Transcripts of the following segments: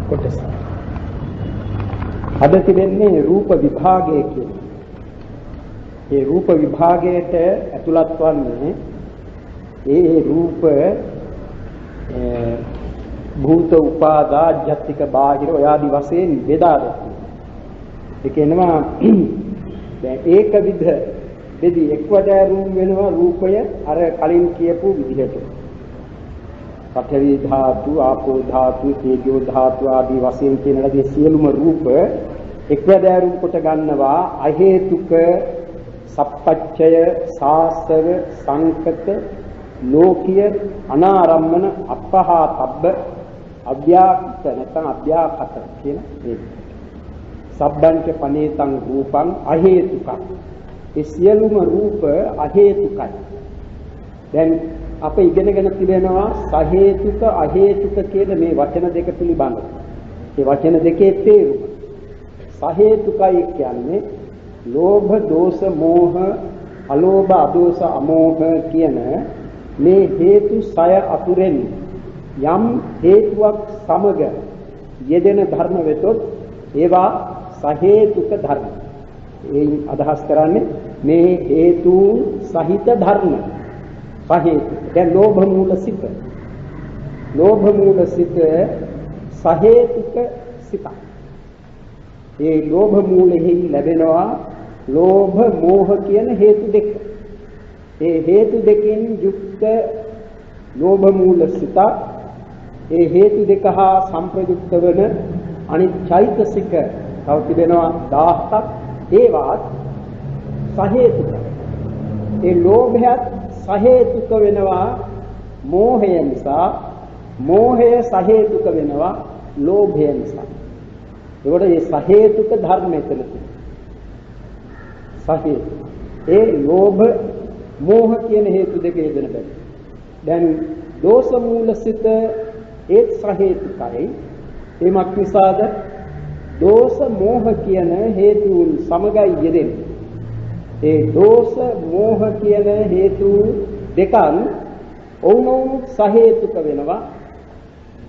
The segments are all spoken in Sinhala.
කොටස. අද තිබෙන්නේ රූප විභාගය කියන්නේ. ඒ රූප විභාගයට ඇතුළත් වන්නේ ඒ රූප භූත උපාදා ජාතික බාහිර ඔය ආදි වශයෙන් බෙදා ගන්නවා. ඒ කියනවා දැන් ඒක විද බෙදී එක්වදෑරුම් වෙනවා රූපය අර කලින් කියපු විදිහට. පඨවි ධාතු, ආපෝ ධාතු, තේජෝ ධාතු ආදී වශයෙන් කියන ලදී සියලුම රූප එක්වදෑරුම් කොට ගන්නවා අහේතුක සප්පච්චය සාසව සංකත ලෝකීය අනාරම්මන අපහාතබ්බ අභ්‍යාකත නැත්නම් අභ්‍යාකත කියන මේ සබ්බංච පනේතං රූපං අහේතුක. ඒ සියලුම රූප අහේතුකයි. දැන් අප ඉගෙනගෙන තිබෙනවා සහේතුක අහේතුක කියන මේ වචන දෙක පිළිබඳව. මේ වචන දෙකේ තේරුම සහේතුකයි කියන්නේ ලෝභ දෝෂ මෝහ අලෝභ අදෝෂ අමෝහ කියන මේ හේතු සය අතුරෙන් යම් හේතුවක් සමග යෙදෙන ධර්ම වෙතොත් ඒවා සහේතුක ධර්ම. ඒ අදහස් කරන්නේ මේ හේතු සහිත ධර්ම. සහේතුක. දැන් ලෝභ මූල සිත. ලෝභ මූල සිත සහේතුක සිත. ඒ ලෝභ මූලෙහි ලැබෙනවා ලෝභ මෝහ කියන හේතු දෙක. ඒ හේතු දෙකෙන් යුක්ත ලෝභ මූල සිත ඒ හේතු දෙක හා සංප්‍රයුක්ත වන අනිත් චෛතසික තව තිබෙනවා 1000ක්. ඒවත් සහේතුක. ඒ ලෝභයත් සහේතුක වෙනවා මෝහය නිසා, මෝහය සහේතුක වෙනවා ලෝභය නිසා. ඒකට මේ සහේතුක ධර්ම එතන සහේතුක. ඒ ලෝභ මෝහ කියන හේතු දෙක යෙදෙන බැරි. දැන් දෝෂ මූල සිත ඒත් සහේතුකයි. එමක් නිසාද දෝෂ මෝහ කියන හේතුන් සමගයි යෙදෙන්නේ. ඒ දෝෂ මෝහ කියන හේතු දෙකන් ඔවුනොවුන් සහේතුක වෙනවා.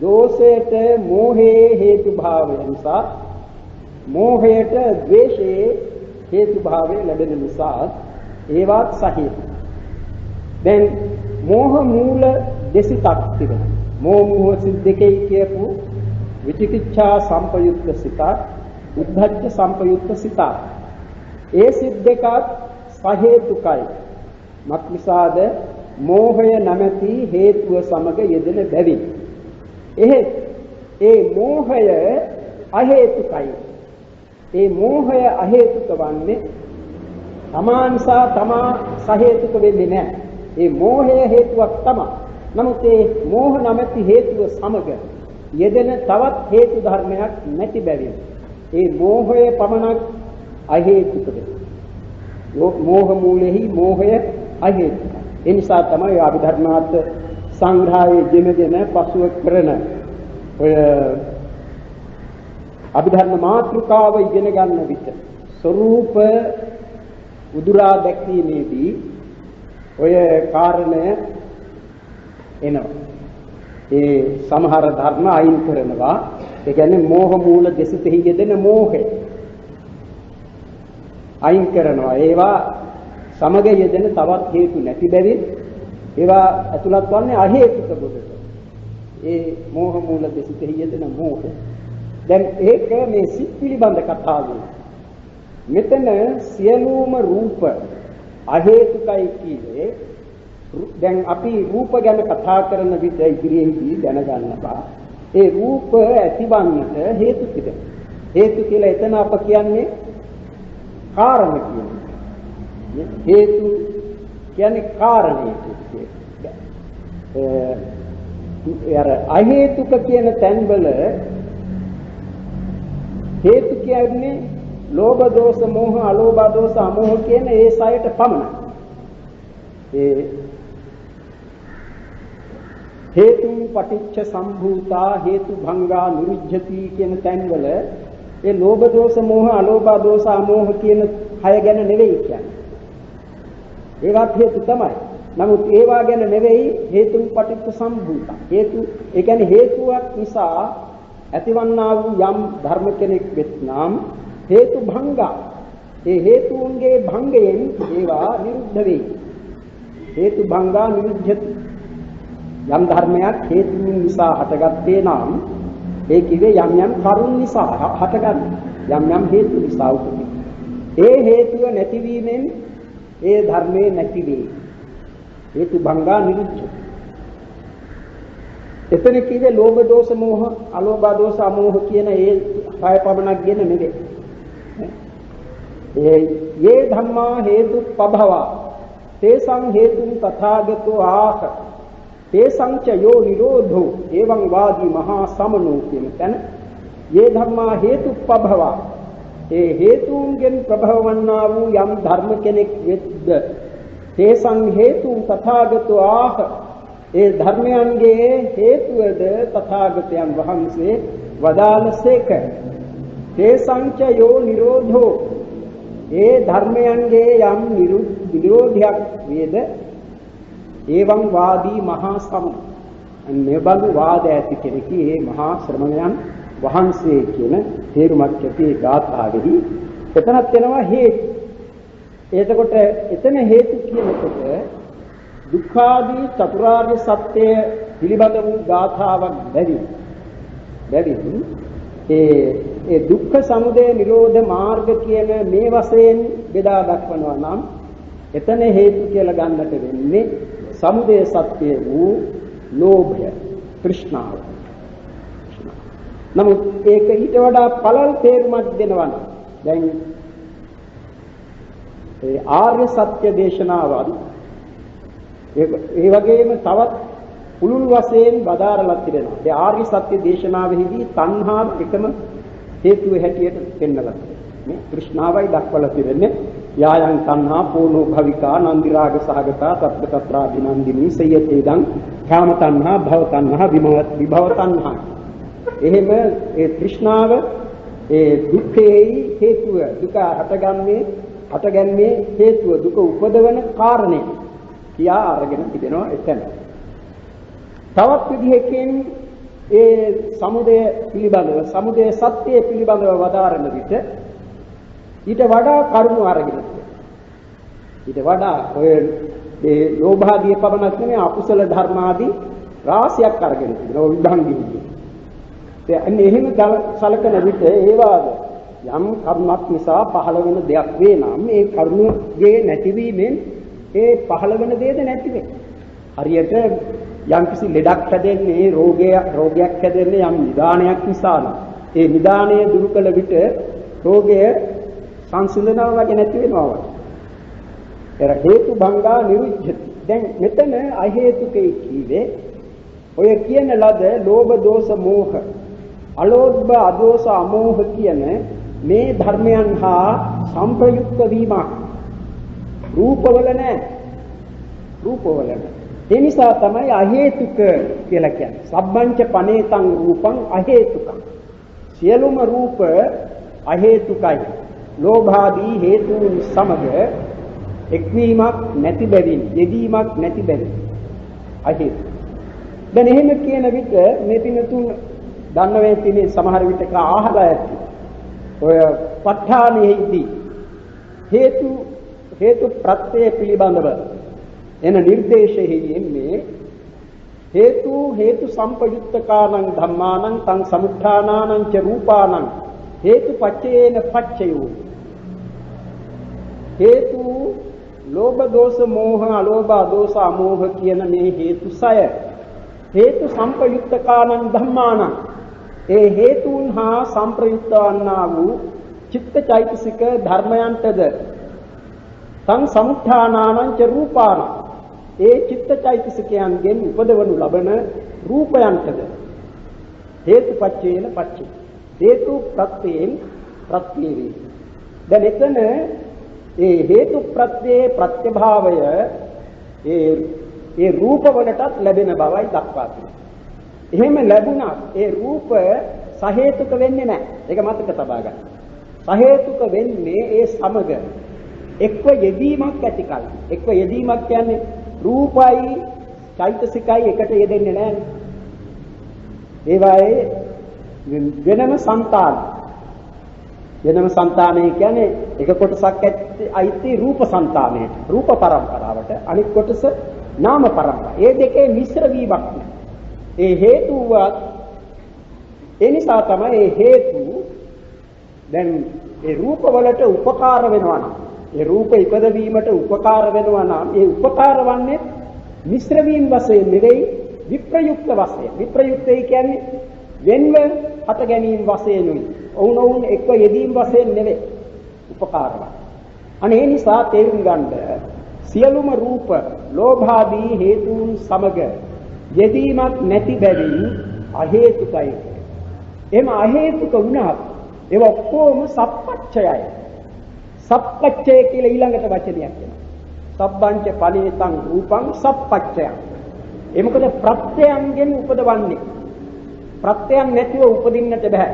දෝෂයට මෝහයේ හේතු භාවය නිසා, මෝහයට ද්වේෂයේ හේතු භාවය ලැබෙන නිසා ඒවත් සහේතුක. දැන් මෝහ මූල දෙසිතක් තිබෙනවා. මෝහ සිත් දෙකේ කියපු විචිකිච්ඡා සංපයුක්ත සිත, උද්ධච්ච සංපයුක්ත සිත. ඒ සිත් දෙකත් සහේතුකයි. මක්නිසාද මෝහය නැමැති හේතුව සමග යෙදෙන බැවින්. එහෙත් ඒ මෝහය අහේතුකයි. ඒ මෝහය අහේතුක වන්නේ තමා නිසා තමා සහේතුක වෙන්නේ නැහැ. ඒ මෝහය හේතුවක් තමයි. නමුත් ඒ මෝහ නැමැති හේතුව සමග යෙදෙන තවත් හේතු ධර්මයක් නැති බැවින් ඒ මෝහය පමණක් අහේතුක වෙනවා. මෝහ මූලෙහි මෝහය අහේතුකයි. ඒ නිසා තමයි අභිධර්මාර්ථ සංග්‍රහයේ දෙමෙදෙන පසුව කරන ඔය අභිධර්ම මාතෘකාව ඉගෙන ගන්න විට ස්වરૂප උදුරා දැක්වීමේදී ඔය කාරණය එනවා. ඒ සමහර ධර්ම අයින් කරනවා. ඒ කියන්නේ මෝහ මූල දෙසිතෙහි යෙදෙන මෝහය අයින් කරනවා. ඒවා සමග යෙදෙන තවත් හේතු නැති බැවින් ඒවා ඇතුළත් වන්නේ අහේතුක බොදට. ඒ මෝහ මූල දෙසිතෙහි යෙදෙන මෝහය. දැන් ඒක මේ සිත් පිළිබඳ කතාවයි. මෙතන සියලුම රූප අහේතුකයි කියන්නේ දැන් අපි රූප ගැන කතා කරන විට ඉදිරියේදී දැනගන්නවා ඒ රූප ඇතිවන්නට හේතු තිබෙනවා. හේතු කියලා එතන අප කියන්නේ කාරණ කියන්නේ. හේතු කියන්නේ කාරණේ කියන්නේ. අහේතුක කියන තැන්වල හේතු කියන්නේ ලෝභ දෝෂ මෝහ අලෝභ දෝෂ අමෝහ කියන ඒ සයට පමණයි. ඒ හේතු පටිච්ච සම්භූතා හේතු භංගා නිරුද්ධති කියන තැන්වල ඒ ලෝභ දෝෂ මෝහ අලෝභ දෝෂ අමෝහ කියන හය ගැන නෙවෙයි කියන්නේ. ඒවත් හේතු තමයි. නමුත් ඒවා ගැන නෙවෙයි හේතු පටිච්ච සම්භූතා. හේතු ඒ කියන්නේ හේතුවක් නිසා ඇතිවන්නා වූ යම් ධර්ම කෙනෙක් වෙත්නම් හේතු භංගා ඒ හේතුන්ගේ භංගයෙන් ඒවා නිරුද්ධ වෙයි. හේතු භංගා නිරුද්ධති. යම් ධර්මයක් හේතුන් නිසා හටගත්තේ නම් ඒ කිවේ යම් යම් කරුණ නිසා හටගන්නේ. යම් යම් හේතු නිසා උපදී. ඒ හේතුව නැතිවීමෙන් ඒ ධර්මයේ නැති වේ. හේතු භංගා නිරුද්ධති. එතන කිවේ ලෝභ දෝෂ මෝහ අලෝභ දෝෂ අමෝහ කියන ඒ පය පමණක් ගෙන නෙවේ. ये धम्मा हेतु पभवा तेषां हेतुं तथागतो आह तेषां च यो निरोधो एवं वादी महासमनो කියන තැන ये धम्मा हेतु पभवा ඒ හේතුන්ගෙන් ප්‍රභව වන්නා වූ යම් ධර්ම කෙනෙක් වෙද්ද තේසං හේතුන් තථාගතෝ ආහ ඒ ධර්මයන්ගේ හේතුවද තථාගතයන් වහන්සේ වදාළසේක තේසං च यो निरोधो ඒ ධර්මයන්ගේ යම් විරෝධයක් වේද එවං වාදී මහා සම මෙබඳු වාද ඇති කෙනෙකි මේ මහා ශ්‍රමණයන් වහන්සේ කියන තේරුමක් ඇති ගාථාවෙහි එතනත් වෙනවා හේතු. එතකොට එතන හේතු කියනකොට දුක්ඛාදී චතුරාර්ය සත්‍ය පිළිබඳ වූ ගාථාවක් බැවින් ඒ දුක්ඛ සමුදය නිරෝධ මාර්ග කියන මේ වශයෙන් බෙදා දක්වනවා නම් එතන හේතු කියලා ගන්නට වෙන්නේ සමුදය සත්‍ය වූ ලෝභය තෘෂ්ණාව. නමුත් ඒක ඊට වඩා පළල් තේරුමක් දෙනවා නම් දැන් ඒ ආර්ය සත්‍ය දේශනාවල් ඒ වගේම තවත් පුළුල් වශයෙන් වදාරලා තිබෙනවා. ඒ ආර්ය සත්‍ය දේශනාවෙහිදී තණ්හාව එකම හේතුව හැටියට පෙන්වලා මේ තෘෂ්ණාවයි දක්වලා තිබෙන්නේ. යායන් තණ්හා පෝනෝ භවිකා නන්දි රාග සහගතා තත්ත්ව තත්‍රා විනන්දිනී සයතේදං කාම තණ්හා භව තණ්හා විභව තණ්හා. එහෙම ඒ තෘෂ්ණාව ඒ දුක්ඛේ හේතුව දුක හටගන්නේ හේතුව දුක උපදවන කාරණේ කියා අරගෙන තිබෙනවා එතන. තවත් විදිහකින් ඒ සමුදය පිළිබඳව සමුදය සත්‍ය පිළිබඳව වදාරන විට ඊට වඩා කරුණු අරගෙන ඊට වඩා ඔය ඒ ලෝභාදී පවණක් නෙමෙයි අකුසල ධර්මාදී රාශියක් අරගෙන තිබෙනවා විභංගී. ඒ අන්නේ එහෙම සලකන විට ඒවාද යම් කර්මයක් නිසා පහළ වෙන දෙයක් වේ නම් ඒ කර්මයේ නැතිවීමෙන් ඒ පහළ වෙන දෙයද නැති වෙයි. හරියට යම්කිසි ලෙඩක් හැදෙන්නේ රෝගයක් හැදෙන්නේ යම් නිදානයක් නිසා නම් ඒ නිදානය දුරු කළ විට රෝගය සංසිඳනවා වගේ නැති වෙනවා වගේ. ඒර හේතු භංගා නිරුද්ධති. දැන් මෙතන අහේතුකේ කීවේ ඔය කියන ලද ලෝභ දෝෂ මෝහ අලෝභ අදෝෂ අමෝහ කියන මේ ධර්මයන් හා සංප්‍රයුක්ත වීමක් රූපවල නැහැ. රූපවල නැහැ. ඒ නිසා තමයි අහේතුක කියලා කියන්නේ. සබ්බංච පනේතං රූපං අහේතුකං. සියලුම රූප අහේතුකයි. ලෝභාදී හේතුන් සමග එක්වීමක් නැති බැවින්, යෙදීමක් නැති බැවින් අහේතුක. දැන් එහෙම කියන විට මේ පිනතුන් දන්නවේ තියෙන සමහර විටක ආහලා ඇති. ඔය ප ဋ ාණෙහිදී හේතු ප්‍රත්‍ය පිළිබඳව එන නිර්දේශෙහි එන්නේ හේතු සම්පයුක්තකානං ධම්මානං තං සමුත්ථානානං ච රූපානං හේතුපච්චේන පච්චයෝ. හේතු ලෝභ දෝෂ මෝහ අලෝභ දෝෂ අමෝහ කියන මේ හේතු සය හේතු සම්පයුක්තකානං ධම්මානං ඒ හේතුන් හා සංප්‍රයුක්ත වන්නා වූ චිත්තචෛතසික ධර්මයන්ටද තං සමුත්ථානානං ච රූපානං ඒ චිත්තචෛතසිකයන්ගෙන් උපදවනු ලබන රූපයන්ටද හේතුපච්චේන පච්චේ හේතු ප්‍රත්‍යයෙන් ප්‍රත්‍යවේ. දැන් එතන ඒ හේතු ප්‍රත්‍යේ ප්‍රත්‍යභාවය ඒ රූපවලටත් ලැබෙන බවයි දක්වා තියෙන්නේ. එහෙම ලැබුණා ඒ රූප සහේතුක වෙන්නේ නැහැ. ඒක මතක තබා ගන්න. සහේතුක වෙන්නේ ඒ සමග එක්ව යෙදීමක් ඇතිකල්. එක්ව යෙදීමක් කියන්නේ රූපයි චෛතසිකයි එකට යෙදෙන්නේ නැහැ. ඒවායේ වෙනම సంతාන. වෙනම సంతානය කියන්නේ එක කොටසක් ඇති රූප సంతානයට, රූප පරම්පරාවට, අනිත් කොටස නාම පරම්පරාව. ඒ දෙකේ මිශ්‍ර වීමක් නෑ. ඒ හේතුවත් ඒ නිසා තමයි ඒ හේතු දැන් ඒ රූප වලට උපකාර වෙනවා නම්, ඒ රූප ඉපදවීමට උපකාර වෙනවා නම්, ඒ උපකාර වන්නේ මිශ්‍ර වීම වශයෙන් නෙවෙයි, විප්‍රයුක්ත වශයෙන්. විප්‍රයුක්තයි කියන්නේ වෙන්ව හට ගැනීම වශයෙන් උයි. ඔවුන් එක්ව යෙදීම වශයෙන් නෙවෙයි උපකාරව. අනේ ඒ නිසා තේරුම් ගන්න සියලුම රූප ලෝභාදී හේතුන් සමග යෙදීමක් නැති බැවින් අහේතුකයි. එම අහේතුක වුණත් ඒව ඔක්කොම සප්පච්චයයි. සප්පච්චය කියලා ඊළඟට වචනයක් එනවා. සබ්බංච පනේතං රූපං සප්පච්චය. ඒ මොකද ප්‍රත්‍යයන්ගෙන් උපදවන්නේ. ප්‍රත්‍යයන් නැතිව උපදින්නට බෑ.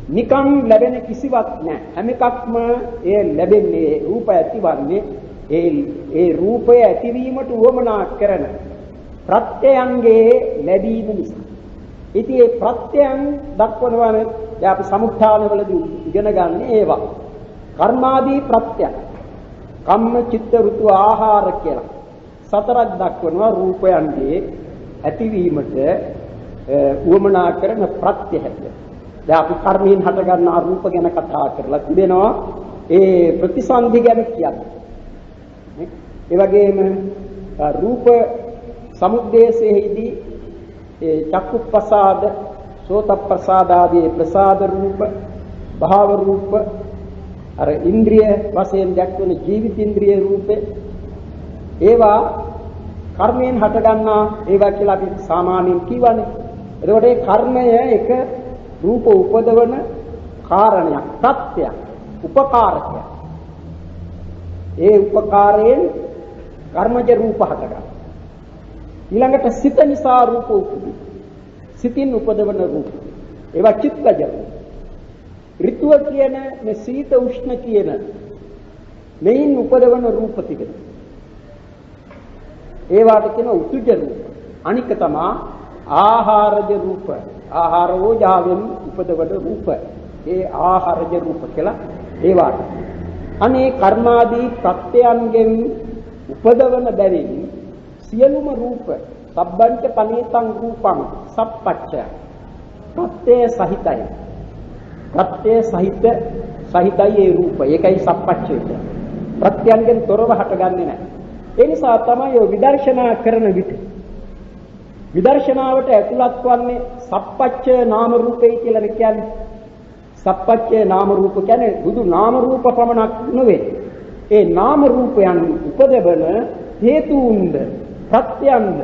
නිකම් ලැබෙන කිසිවක් නැහැ. හැම එකක්ම ඒ ලැබෙන්නේ රූපය ඇතිවන්නේ ඒ රූපය ඇතිවීමට උවමනා කරන ප්‍රත්‍යයන්ගේ ලැබීම නිසා. ඉතින් ඒ ප්‍රත්‍යයන් දක්වනවානේ දැන් අපි සමුත්ථානවලදී ඉගෙන ගන්න ඒවා. කර්මාදී ප්‍රත්‍යය. කම්ම චිත්ත ඍතු ආහාර කියලා. සතරක් දක්වනවා රූපයන්ගේ ඇතිවීමට උවමනා කරන ප්‍රත්‍ය හැටියට. දැන් අපි කර්මයෙන් හට ගන්නා රූප ගැන කතා කරලා තිබෙනවා. ඒ ප්‍රතිසන්දි ගැන කියන්නේ. ඒ වගේම රූප සමුද්දේශයේදී ඒ චක්කුප්පසාද, සෝතප්පසාද ආදී ප්‍රසාද රූප, භාව රූප, අර ඉන්ද්‍රිය වශයෙන් දක්වන ජීවිත ඉන්ද්‍රිය රූපේ ඒවා කර්මයෙන් හට ගන්නා ඒවා කියලා අපි සාමාන්‍යයෙන් කියවනේ. එතකොට ඒ කර්මය එක රූප උපදවන කාරණයක්, ප්‍රත්‍යක්, උපකාරකයක්. ඒ උපකාරයෙන් කර්මජ රූප හට ගන්නවා. ඊළඟට සිත නිසා රූප උපදී. සිතින් උපදවන රූප. ඒවා චිත්තජ. ඍතුව කියන මේ සීත උෂ්ණ කියන මෙයින් උපදවන රූප තිබෙනවා. ඒවාට කියන උතුජ රූප. අනික තමයි ආහාරජ රූප. ආහාරෝ ජාවෙන් උපදවන රූප. ඒ ආහාරජ රූප කියලා ඒවාට. අනේ කර්මාදී ප්‍රත්‍යයන්ගෙන් උපදවන බැවින් සියලුම රූප සබ්බංච පනේතං රූපං සප්පච්චය. ප්‍රත්‍ය සහිතයි. ප්‍රත්‍ය සහිතයි ඒ රූප. ඒකයි සප්පච්චය. ප්‍රත්‍යයන්ගෙන් තොරව හටගන්නේ නැහැ. ඒ නිසා තමයි විදර්ශනා කරන විට විදර්ශනාවට ඇතුළත් වන්නේ සප්පච්චය නාම රූපේ කියලා කියන්නේ. සප්පච්චය නාම රූප කියන්නේ බුදු නාම රූප පමණක් නෙවෙයි. ඒ නාම රූපයන් උපදවන හේතුන්ද ප්‍රත්‍යයන්ද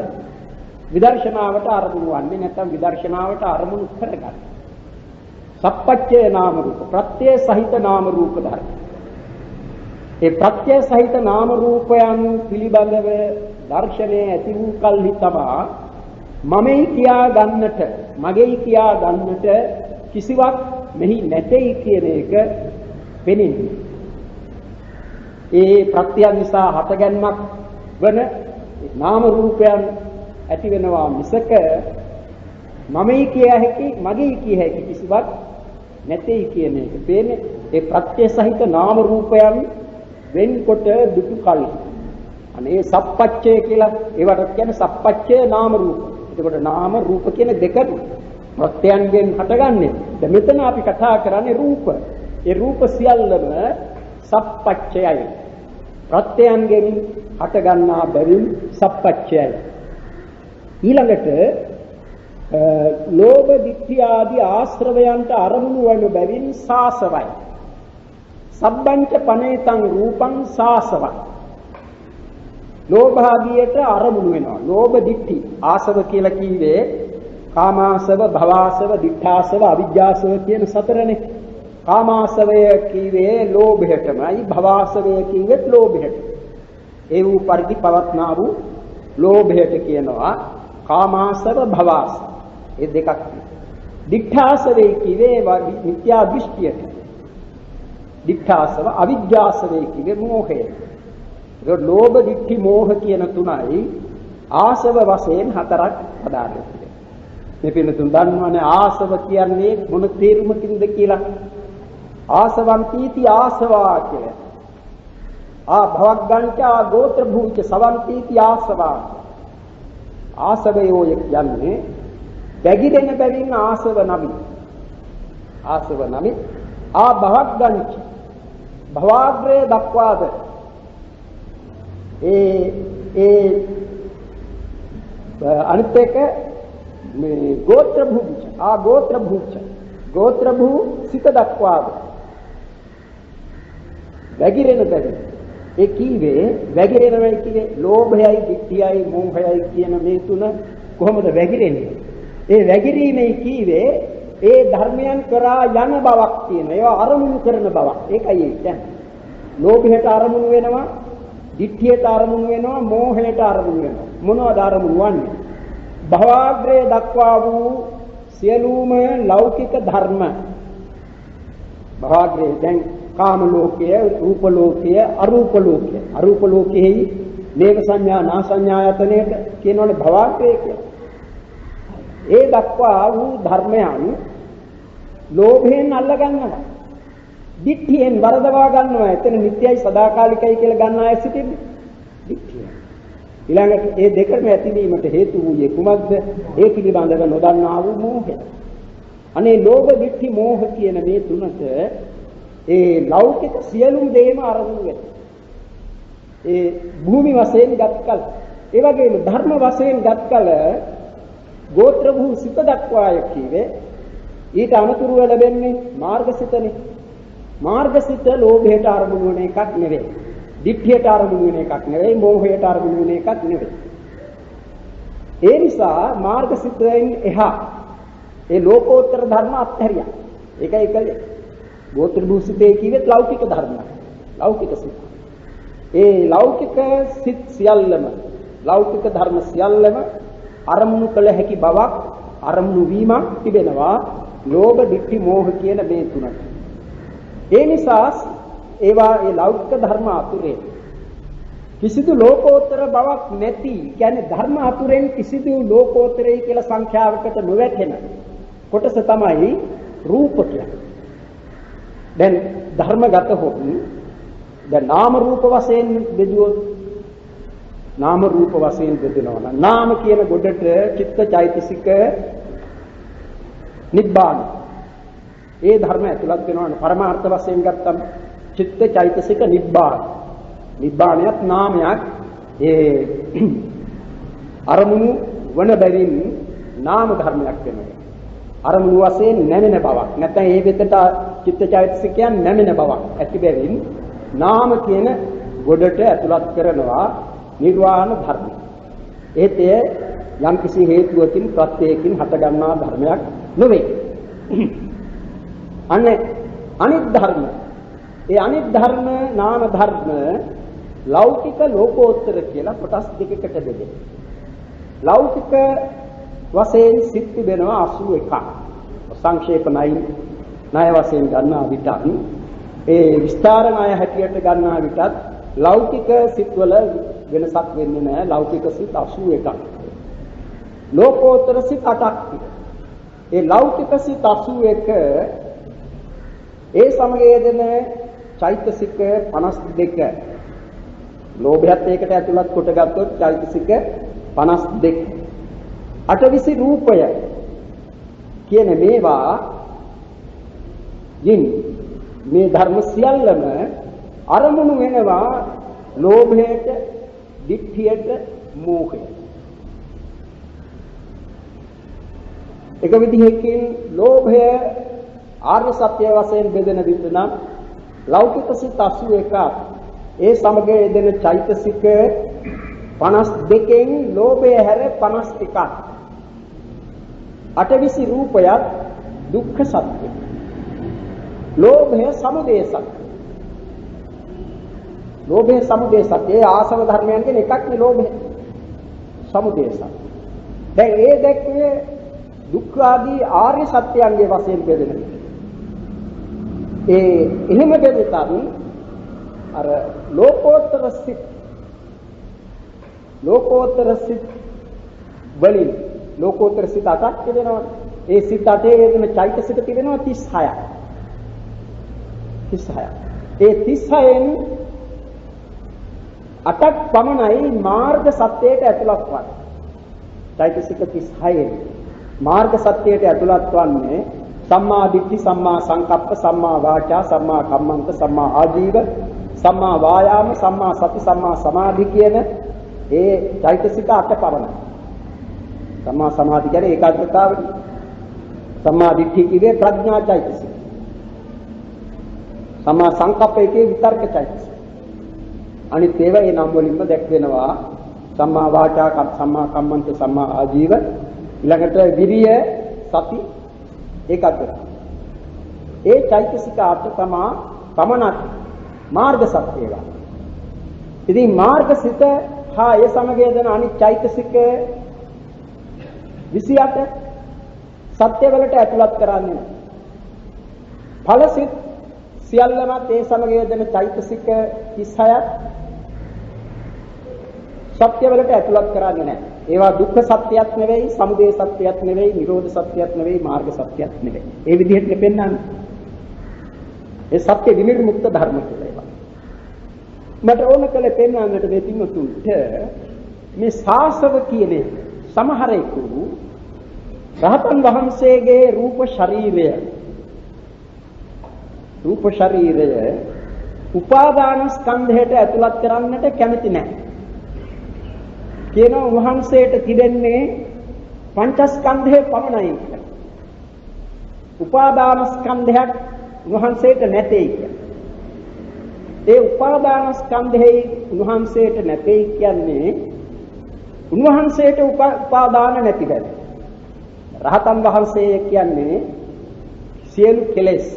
විදර්ශනාවට අරමුණු වන්නේ නැත්නම් විදර්ශනාවට අරමුණු කරගන්න. සප්පච්චය නාම රූප ප්‍රත්‍ය සහිත නාම රූප ධර්ම. ඒ ප්‍රත්‍ය සහිත නාම රූපයන් පිළිබඳව දර්ශනයේ ඇති වූ කල්හි තමා මමයි කියා ගන්නට, මගේයි කියා ගන්නට කිසිවක් මෙහි නැtei කියන එක පෙනෙන්නේ. ඒ ප්‍රත්‍යයන් නිසා හටගැන්මක් වන නාම රූපයන් ඇති වෙනවා මිසක මමයි කිය හැකි, මගේයි කිය හැකි කිසිවක් නැtei කියන එක පේන්නේ. ඒ ප්‍රත්‍ය සහිත නාම රූපයන් වෙන්කොට දුටු කල්හි. අනේ සප්පච්චය කියලා ඒවට කියන්නේ සප්පච්චය නාම රූප. එතකොට නාම රූප කියන දෙක ප්‍රත්‍යයන්ගෙන් හටගන්නේ. දැන් මෙතන අපි කතා කරන්නේ රූප. ඒ රූප සියල්ලම සප්පච්චයයි. ප්‍රත්‍යයන්ගෙන් හටගන්නා බැවින් සප්පච්චයයි. ඊළඟට ලෝභ ditthi ආදී ආශ්‍රවයන්ට අරමුණු වන බැවින් සාසවයි. සබ්බංච පනේතං රූපං සාසවයි. ලෝභාදියට අරමුණු වෙනවා. ලෝභ ditthi ආසව කියලා කිව්වේ කාමාසව, භවාසව, දිඨාසව, අවිජ්ජාසව කියන සතරනේ. කාමාසවය කිව්වේ ලෝභයටමයි, භවාසවය කිව්වෙත් ලෝභයට. ඒ වූ පරිදි පවත්නා වූ ලෝභයට කියනවා කාමාසව, භවාසව. ඒ දෙකක්. දිඨාසවේ කිව්වේ මිත්‍යා දෘෂ්ටියට. දිඨාසව, අවිජ්ජාසවේ කිව්වේ මෝහයට. ඒක ලෝභ, ditthi, මෝහ කියන තුනයි ආසව වශයෙන් හතරක් පදාර්ථ. මේ පින්නතුන් දන්නවනේ ආසව කියන්නේ මොන තේරුමකින්ද කියලා. ආසවන්තිති ආසවා කියලා. භවග්ගංචා ගෝත්‍ර භූච සවන්තිති ආසවා. ආසවයෝ කියන්නේ බැගිරෙන බැවින් ආසව නමි. ආසව නමි භවග්ගංච භවාග්‍රය දක්වාද අනිත් එක මේ ගෝත්‍ර භූච ගෝත්‍ර භූච ගෝත්‍ර භූ සිත දක්වාද වැగిරෙන බැවින් ඒ කීවේ වැగిරෙනවයි කියේ ලෝභයයි ditthiyයි මෝහයයි කියන මේ තුන කොහොමද වැగిරෙන්නේ? ඒ වැగిරීමේ කීවේ ඒ ධර්මයන් කරා යන බවක් තියෙන. ඒවා අරමුණු කරන බවක්. ඒකයි ඒ කියන්නේ. ලෝභයට අරමුණු වෙනවා, ditthiyයට අරමුණු වෙනවා, මෝහයට අරමුණු වෙනවා. මොනවද අරමුණු වන්නේ? භවග්‍රය දක්වා වූ සියලුම ලෞකික ධර්ම. භවග්‍රය දැන් කාම ලෝකය, රූප ලෝකය, අරූප ලෝකය. අරූප ලෝකෙහි නේව සංඥා, නා සංඥායතනයට කියනවනේ භවග්‍රය කියලා. ඒ දක්වා වූ ධර්මයන් ලෝභයෙන් අල්ල ගන්නවා. ditthියෙන් වරදවා ගන්නවා. එතන නිට්ටයයි සදාකාලිකයි කියලා ගන්න අය සිටින්නේ. ditthිය. ඊළඟට ඒ දෙකම ඇතිවීමට හේතු වූයේ කුමක්ද? ඒ පිළිබඳව නොදන්නා වූ මෝහය. අනේ ලෝභ, ditthි, මෝහ කියන මේ තුනට ඒ ලෞකික සියලුම දේම අරමුණු වෙනවා. ඒ භූමි වශයෙන් ගත්කල්, ඒ වගේම ධර්ම වශයෙන් ගත්කල ගෝත්‍ර භූ සිත දක්වාය කීවේ ඊට අනුතුරුව ලැබෙන්නේ මාර්ගසිතනේ. මාර්ගසිත ලෝභයට අරමුණු වෙන එකක් නෙවෙයි. ditthියට අරමුණු වෙන එකක් නෙවෙයි. මෝහයට අරමුණු වෙන එකක් නෙවෙයි. ඒ නිසා මාර්ගසිතෙන් එහා ඒ ලෝකෝත්තර ධර්ම අත්හැරියා. ඒකයි කලේ. ගෝත්‍ර භූ සිතේ කිව්වෙත් ලෞකික ධර්ම. ලෞකික සිත. ඒ ලෞකික සිත් සියල්ලම ලෞකික ධර්ම සියල්ලම අරමුණු කළ හැකි බවක් අරමුණු වීමක් තිබෙනවා ලෝභ, ditthි, මෝහ කියන මේ තුනට. ඒ නිසා ඒවා ඒ ලෞකික ධර්ම අතුරේ කිසිදු ලෝකෝත්තර බවක් නැති, කියන්නේ ධර්ම අතුරෙන් කිසිදු ලෝකෝත්තරයි කියලා සංඛ්‍යාවකට නොවැටෙන කොටස තමයි රූප කියන්නේ. දැන් ධර්මගත හොත් දැන් නාම රූප වශයෙන් බෙදුවොත් නාම රූප වශයෙන් බෙදෙනවා නම් නාම කියන ගොඩට චිත්ත චෛතසික නිබ්බාන ඒ ධර්ම ඇතුළත් වෙනවනේ. පරමාර්ථ වශයෙන් ගත්තම චිත්ත චෛතසික නිබ්බාන. නිබ්බාණයත් නාමයක්. ඒ අරමුණු වන බැවින් නාම ධර්මයක් වෙනවා. අරමුණු වශයෙන් නැමෙන බවක්. නැත්නම් ඒ වෙතට චිත්ත චෛතසිකයන් නැමෙන බවක් ඇති බැවින් නාම කියන ගොඩට ඇතුළත් කරනවා නිර්වාණ ධර්ම. ඒත් එය යම් කිසි හේතුවකින් ප්‍රත්‍යයකින් හටගන්නා ධර්මයක් නෙවෙයි. අනිත් ධර්ම. ඒ අනිත් ධර්ම නාම ධර්ම ලෞකික ලෝකෝත්තර කියලා කොටස් දෙකකට බෙදෙනවා. ලෞකික වශයෙන් සිත් තිබෙනවා 81ක්. සංක්ෂේපණයි ණය වශයෙන් ගන්නා විටත් ඒ විස්තර ණය හැටියට ගන්නා විටත් ලෞකික සිත්වල වෙනසක් වෙන්නේ නැහැ. ලෞකික සිත් 81ක්. ලෝකෝත්තර සිත් 8ක් තිබෙනවා. ඒ ලෞකික සිත් 81 ඒ සමගයේදෙන චෛතසික 52. ලෝභයත් ඒකට ඇතුළත් කොට ගත්තොත් චෛතසික 52. අටවිසි රූපය කියන මේවා යින් මේ ධර්ම සියල්ලම අරමුණු වෙනවා ලෝභයට, ditthියට, මෝහයට. එක විදිහකින් ලෝභය ආර්ය සත්‍ය වශයෙන් බෙදෙන විට නම් ලෞකික සිත් 81ක් ඒ සමග යෙදෙන චෛතසික 52න් ලෝභය හැර 51ක්. අටවිසි රූපයත් දුක්ඛ සත්‍ය. ලෝභය සමුදය සත්‍ය. ලෝභය සමුදය සත්‍ය. ඒ ආසව ධර්මයන්ගෙන් එකක් නේ ලෝභය. සමුදය සත්‍ය. දැන් ඒ දැක්කේ දුක්ඛ ආදී ආර්ය සත්‍යයන්ගේ වශයෙන් බෙදෙන. එහෙම බෙදෙතත් අර ලෝකෝත්තර සිත් වලින් ලෝකෝත්තර සිත 8ක් තිබෙනවා. ඒ සිත 8 යෙදෙන චෛතසික තිබෙනවා 36ක්. 36ක්. ඒ 36න් 8ක් පමණයි මාර්ග සත්‍යයට ඇතුළත් වන්නේ. චෛතසික 36න් මාර්ග සත්‍යයට ඇතුළත් වන්නේ සම්මා දිට්ඨි, සම්මා සංකප්ප, සම්මා වාචා, සම්මා කම්මන්ත, සම්මා ආජීව, සම්මා වායාම, සම්මා සති, සම්මා සමාධි කියන ඒ චෛතසික 8 පමණයි. සම්මා සමාධි කියන්නේ ඒකාග්‍රතාවයි. සම්මා දිට්ඨි කියන්නේ ප්‍රඥා චෛතසික. සම්මා සංකප්පයේ විතර්ක චෛතසික. අනිත් ඒවා ඒ නම් වලින්ම දැක්වෙනවා. සම්මා වාචා, සම්මා කම්මන්ත, සම්මා ආජීව, ඊළඟට විරිය, සති, ඒකාග්‍රතාව. ඒ චෛතසික 8 තමයි පමණක් මාර්ග සත්‍යය. ඉතින් මාර්ග සිත හා ඒ සමග යන අනිත් චෛතසික 28 සත්‍ය වලට ඇතුළත් කරන්නේ නැහැ. ඵලසිත සියල්ලමත් ඒ සමග යන චෛතසික 36ක් සත්‍ය වලට ඇතුළත් කරන්නේ නැහැ. ඒවා දුක්ඛ සත්‍යයක් නෙවෙයි, සමුදය සත්‍යයක් නෙවෙයි, නිරෝධ සත්‍යයක් නෙවෙයි, මාර්ග සත්‍යයක් නෙවෙයි. ඒ විදිහට පෙන්නන්නේ. ඒ සත්‍ය විනිර්මුක්ත ධර්ම කියලා ඒවා. මට ඕන කළ පෙන්වන්නට මේ පින්වතුන්ට මේ සාසව කියන්නේ සමහරෙකු රහතන් වහන්සේගේ රූප ශරීරය උපාදාන ස්කන්ධයට ඇතුළත් කරන්නට කැමති නැහැ. කියනවා වහන්සේට තිබෙන්නේ පංචස්කන්ධය පමණයි කියලා. උපාදාන ස්කන්ධයක් වහන්සේට නැtei කියලා. ඒ උපාදාන ස්කන්ධෙහි වහන්සේට නැtei කියන්නේ උන්වහන්සේට උපාදාන නැති බව. රහතන් වහන්සේ කියන්නේ සියලු කෙලෙස්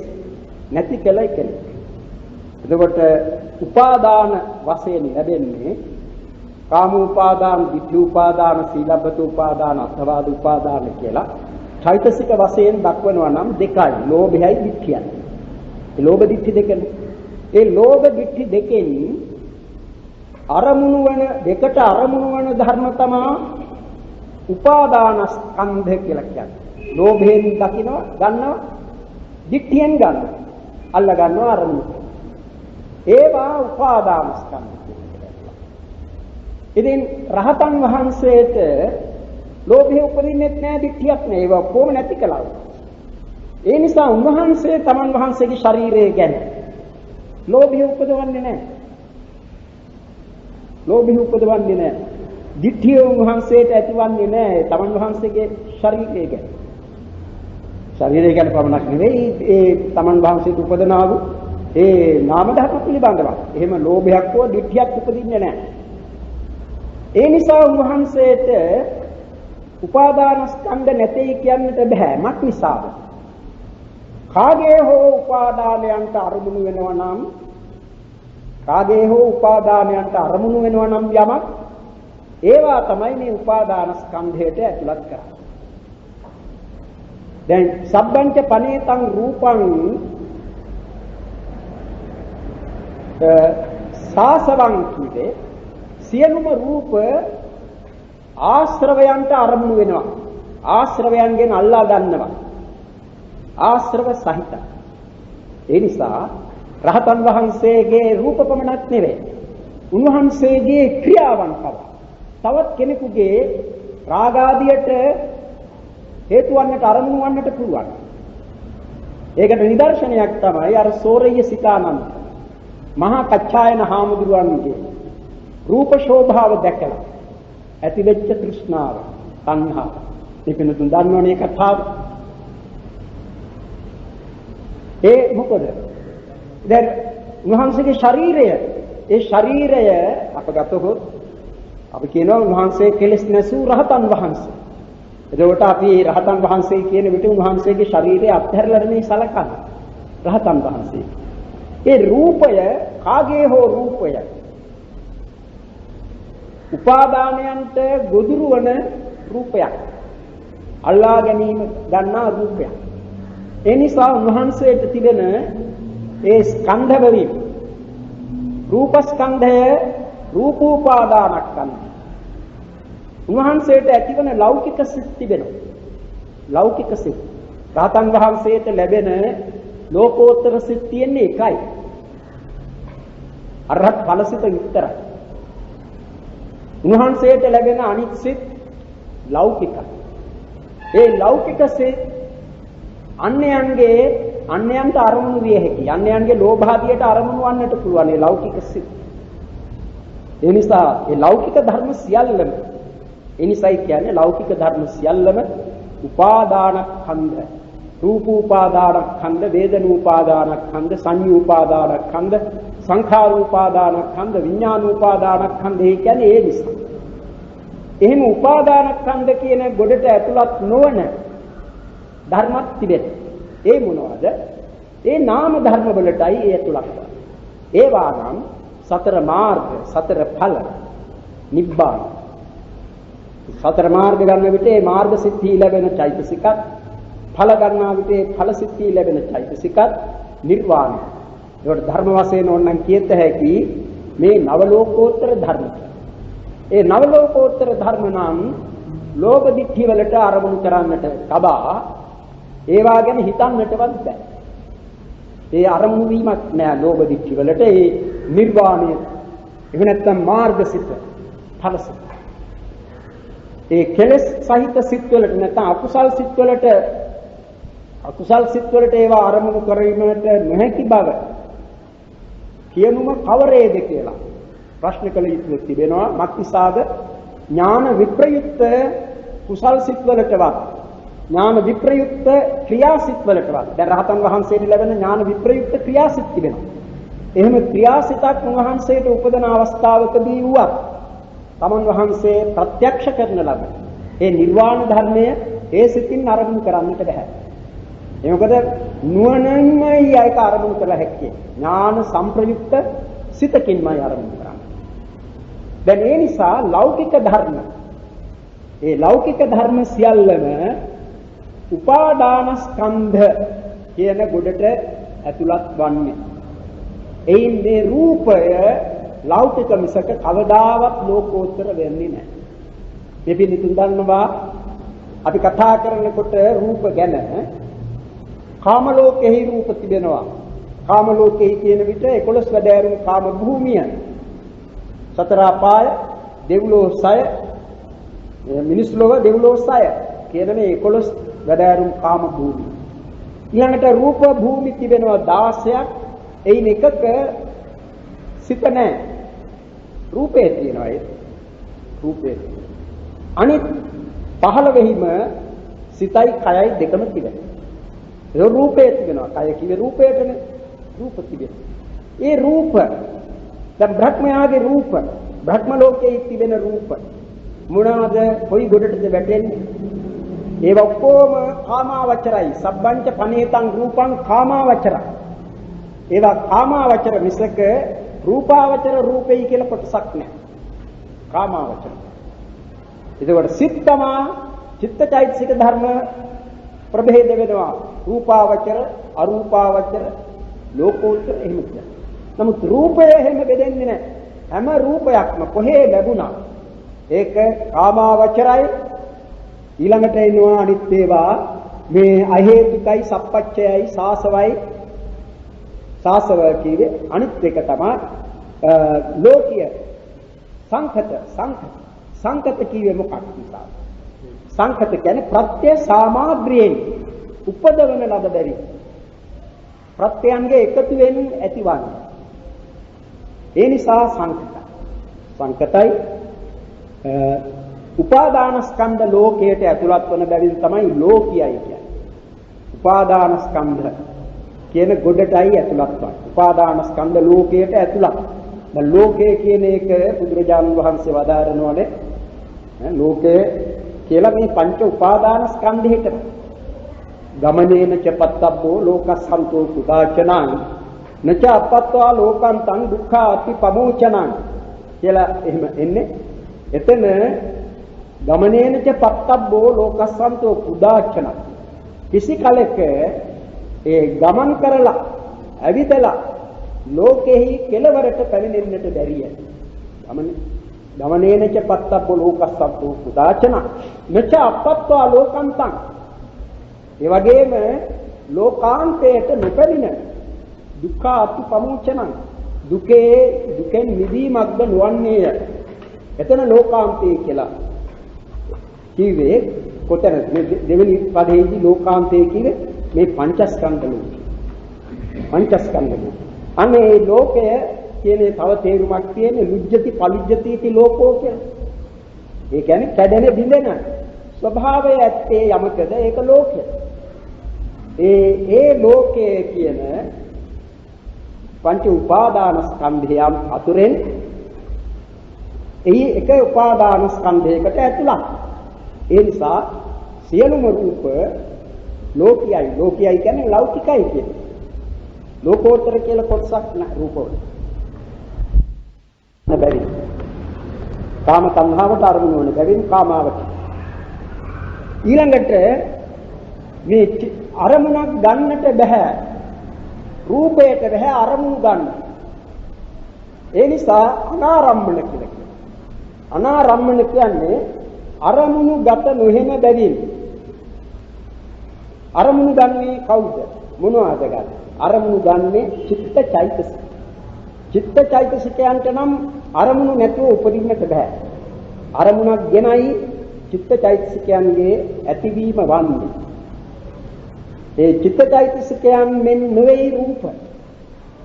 නැති කෙලයි කෙනෙක්. එතකොට උපාදාන වශයෙන් ලැබෙන්නේ කාම උපාදාන, ditthi උපාදාන, සීලබ්බත උපාදාන, අත්වාද උපාදාන කියලා චෛතසික වශයෙන් දක්වනවා නම් දෙකයි, ලෝභයයි ditthiyයි. ඒ ලෝභ ditthi දෙකනේ. ඒ ලෝභ ditthi දෙකෙන් අරමුණු වන දෙකට අරමුණු වන ධර්ම තමයි උපාදාන ස්කන්ධ කියලා කියන්නේ. ලෝභයෙන් දකිනවා, ගන්නවා, ditthියෙන් ගන්නවා. අල්ල ගන්නවා අරමුණු. ඒවා උපාදාන ස්කන්ධ. ඉතින් රහතන් වහන්සේට ලෝභය උපදින්නෙත් නැහැ, ditthියක් නැහැ. ඒවා කොහොම නැති කළා. ඒ නිසා උන්වහන්සේ තමන් වහන්සේගේ ශරීරය ගැන ලෝභය උපදවන්නේ නැහැ. ලෝභය උපදවන්නේ නැහැ. ditthිය උන්වහන්සේට ඇතිවන්නේ නැහැ තමන් වහන්සේගේ ශරීරය ගැන. ශරීරය ගැන පමණක් නෙවෙයි ඒ තමන් වහන්සේට උපදනා වූ ඒ නාම ධර්ම පිළිබඳව. එහෙම ලෝභයක් හෝ ditthියක් උපදින්නේ නැහැ. ඒ නිසා උන්වහන්සේට උපාදාන ස්කන්ධ නැtei කියන්නට බෑ. මක් නිසාද? කාගේ හෝ උපාදානයන්ට අරමුණු වෙනවා නම් යමක් ඒවා තමයි මේ උපාදාන ස්කන්ධයට ඇතුළත් කරන්නේ. දැන් සබ්බංච පනේතං රූපං සාසවං කිවේ සියලුම රූප ආශ්‍රවයන්ට අරමුණු වෙනවා. ආශ්‍රවයන්ගෙන් අල්ලා ගන්නවා. ආශ්‍රව සහිත. ඒ නිසා රහතන් වහන්සේගේ රූප පමණක් නෙවෙයි. උන්වහන්සේගේ ක්‍රියාවන් පවා තවත් කෙනෙකුගේ රාගාදියට හේතු වන්නට අරමුණු වන්නට පුළුවන්. ඒකට නිදර්ශනයක් තමයි අර සෝරෙය්‍ය සිතානන්ද මහා කච්චායන හාමුදුරුවන්ගේ රූප ශෝභාව දැකලා ඇතිවෙච්ච තෘෂ්ණාව, තණ්හාව. මේක නුදුන් දන්නවනේ කතාව. ඒ මොකද? දැන් උන්වහන්සේගේ ශරීරය, ඒ ශරීරය අපගතහොත් අපි කියනවා උන්වහන්සේ කෙලෙස් නැසූ රහතන් වහන්සේ. එතකොට අපි රහතන් වහන්සේ කියන විට උන්වහන්සේගේ ශරීරය අත්හැරලා නෙමෙයි සලකන්නේ. රහතන් වහන්සේ. ඒ රූපය කාගේ හෝ රූපය උපාදානයන්ට ගොදුරු වන රූපයක්. අල්ලා ගැනීම ගන්නා රූපයක්. ඒ නිසා උන්වහන්සේට තිබෙන ඒ ස්කන්ධ වලින් රූප ස්කන්ධය රූපෝපාදානස්කන්ධය. උන්වහන්සේට ඇතිවන ලෞකික සිත් තිබෙනවා. ලෞකික සිත්. රහතන් වහන්සේට ලැබෙන ලෝකෝත්තර සිත් තියෙන්නේ එකයි. අරහත් ඵලසිත විතරයි. උන්වහන්සේට ලැබෙන අනිත් සිත් ලෞකිකයි. ඒ ලෞකික සිත් අන්‍යයන්ට අරමුණු විය හැකියි. අන්‍යයන්ගේ ලෝභාදියට අරමුණු වන්නට පුළුවන් ඒ ලෞකික සිත්. ඒ නිසා ඒ ලෞකික ධර්ම සියල්ලම එනිසයි කියන්නේ ලෞකික ධර්ම සියල්ලම උපාදානස්කන්ධ. රූප උපාදානස්කන්ධ, වේදනා උපාදානස්කන්ධ, සංඤ්ඤා උපාදානස්කන්ධ, සංඛාර උපාදානස්කන්ධ, විඥාන උපාදානස්කන්ධ කියන්නේ ඒ නිසා. එහෙම උපාදානස්කන්ධ කියන ගොඩට ඇතුළත් නොවන ධර්මත් තිබෙනවා. ඒ මොනවාද? ඒ නාම ධර්ම වලටයි ඒ ඇතුළත් වෙන්නේ. ඒවා නම් සතර මාර්ග, සතර ඵල, නිබ්බාන. සතර මාර්ග ගන්න විට ඒ මාර්ග සිද්ධි ලැබෙන චෛතසිකත්, ඵල ගන්නා විට ඒ ඵල සිද්ධි ලැබෙන චෛතසිකත්, නිර්වාණය. ඒකට ධර්ම වශයෙන් ඕනනම් කියත හැකි මේ නව ලෝකෝත්තර ධර්ම. ඒ නව ලෝකෝත්තර ධර්ම නම් ලෝභ දිට්ඨි වලට අරමුණු කරන්නට කබා ඒවා ගැන හිතන්නටවත් බෑ. ඒ අරමුණු වීමක් නෑ ලෝභ දිට්ඨි වලට. ඒ නිර්වාණය එහෙම නැත්නම් මාර්ගසිත, ඵලසිත. ඒ කෙලෙස් සහිත සිත් වලට නැත්නම් අකුසල් සිත් වලට ඒවා අරමුණු කිරීමට නොහැකි බව කියනුම කවරේද කියලා ප්‍රශ්න කළ යුතු තිබෙනවා. මක්නිසාද ඥාන විප්‍රයුක්ත කුසල් සිත් වලටවත් ඥාන විප්‍රයුක්ත ක්‍රියාසිත වලටවත් දැන් රහතන් වහන්සේට ලැබෙන ඥාන විප්‍රයුක්ත ක්‍රියාසිත තිබෙනවා. එහෙම ක්‍රියාසිතක් උන්වහන්සේට උපදන අවස්ථාවකදී වුවත් තමන් වහන්සේ ප්‍රත්‍යක්ෂ කරන ලබ ඒ නිර්වාණ ධර්මය ඒ සිතින් අරමුණු කරන්නට බෑ. ඒ මොකද නුවණින්මයි ඒක අරමුණු කළ හැක්කේ. ඥාන සංප්‍රයුක්ත සිතකින්මයි අරමුණු කරන්නේ. දැන් ඒ නිසා ලෞකික ධර්ම ඒ ලෞකික ධර්ම සියල්ලම උපාදානස්කන්ධ කියන ගොඩට ඇතුළත් වන්නේ. එයින් මේ රූපය ලෞකික මිසක කවදාවත් ලෝකෝත්තර වෙන්නේ නැහැ. මේ පිළිතුරු දන්නවා අපි කතා කරනකොට රූප ගැන කාම ලෝකෙහි රූප තිබෙනවා. කාම ලෝකෙහි කියන විට 11 වැඩෑරුම් කාම භූමිය, සතර අපාය, දෙව්ලොව සය, මිනිස් ලෝක දෙව්ලොව සය කියන මේ 11 වැඩෑරුම් කාම භූමිය. ඊළඟට රූප භූමි තිබෙනවා 16ක්. එයින් එකක සිත නැහැ. රූපේ තියෙනවා ඒ රූපේ. අනිත් 15හිම සිතයි කයයි දෙකම තිබෙනවා. ඒ රූපේ තිබෙනවා. කය කිව්වේ රූපේටනේ. රූප තිබෙනවා. ඒ රූප දැන් බ්‍රහ්මයාගේ රූප, බ්‍රහ්ම ලෝකයේ තිබෙන රූප මොනවාද? කොයි ගොඩටද වැටෙන්නේ? ඒව ඔක්කොම කාමාවචරයි. සබ්බංච පනේතං රූපං කාමාවචරයි. ඒවා කාමාවචර මිසක රූපාවචර රූපේ කියලා කොටසක් නැහැ. කාමාවචර. ඒකට සිත්තමා චිත්තචෛතසික ධර්ම ප්‍රභේද වෙනවා. රූපාවචර, අරූපාවචර, ලෝකෝත්තර එහෙම කියලා. නමුත් රූපය එහෙම බෙදෙන්නේ නැහැ. හැම රූපයක්ම කොහේ ලැබුණා ඒක කාමාවචරයි. ඊළඟට එනවා අනිත් ඒවා මේ අහේතුකයි, සප්පච්චයයි, සාසවයි. සාසව කීවේ අනිත් එක තමයි ලෝකීය සංකත කීවේ මොකක්ද? සංකත කියන්නේ ප්‍රත්‍ය සාමාග්‍රියෙන් උපදවන ලද බැරි ප්‍රත්‍යයන්ගේ එකතුවෙන් ඇතිවන්නේ. ඒ නිසා සංකතයි උපාදානස්කන්ධ ලෝකයට ඇතුළත් වන බැවින් තමයි ලෝකීයයි කියන්නේ. උපාදානස්කන්ධ කියන ගොඩටයි ඇතුළත් වන්නේ. උපාදානස්කන්ධ ලෝකයට ඇතුළත්. දැන් ලෝකය කියන එක බුදුරජාණන් වහන්සේ වදාරනවානේ ලෝකය කියලා මේ පංච උපාදානස්කන්ධෙට ගමනේන චපත්තබ්බෝ ලෝකස්සන්තෝ කුදාචනං නච අපත්වා ලෝකන්තං දුක්ඛාති පමෝචනං කියලා එහෙම එන්නේ. එතන ගමනේන චපත්තබ්බෝ ලෝකස්සන්තෝ කුදාචනං කිසි කලක ඒ ගමන් කරලා ඇවිදලා ලෝකෙහි කෙලවරට පැමිණෙන්නට බැරිය. ගමන ගමනේනච පත්තබ්බ ලෝකස්සබ්බෝ උදාචන මෙච අපත්වා ලෝකන්තං. ඒ වගේම ලෝකාන්තයට නොපැමිණ දුක්ඛ අතිපමුචනං දුකෙන් මිදීමක්ද නොවන්නේය. එතන ලෝකාන්තය කියලා කිව්වේ කොතනද? මේ දෙවෙනි පදයේදී ලෝකාන්තය කිව්වේ මේ පංචස්කන්ධ ලෝකය. පංචස්කන්ධ ලෝකය. අනේ ලෝකය කියන්නේ තව තේරුමක් තියෙන්නේ ලුජ්ජති පලිජ්ජති इति ලෝකෝ කියලා. ඒ කියන්නේ කැඩෙන බිඳෙන ස්වභාවය ඇත්තේ යමකද ඒක ලෝකය. ඒ ලෝකයේ කියන පංච උපාදාන ස්කන්ධයන් අතුරෙන් එහි එක උපාදාන ස්කන්ධයකට ඇතුළත්. ඒ නිසා සියලුම රූප ලෝකයයි. ලෝකයයි කියන්නේ ලෞකිකයි කියන්නේ. ලෝකෝත්තර කියලා කොටසක් නෑ රූපවල. නැබැයි කාම තණ්හාවට අරමුණු වෙන බැවින් කාමාවට. ඊළඟට මේ අරමුණක් ගන්නට බෑ. රූපයට බෑ අරමුණු ගන්න. ඒ නිසා අනාරම්මන කියලා කියනවා. අනාරම්මන කියන්නේ අරමුණු ගත නොහෙන බැවින්. අරමුණු ගන්නේ කවුද? මොනවාද ගන්න? අරමුණු ගන්නේ චිත්තචෛතසික. චිත්තචෛතසිකයන්ට නම් අරමුණු නැතුව උපදින්නට බෑ. අරමුණක් ගෙනයි චිත්තචෛතසිකයන්ගේ ඇතිවීම වන්නේ. ඒ චිත්තචෛතසිකයන් මෙන් නෙවෙයි රූප.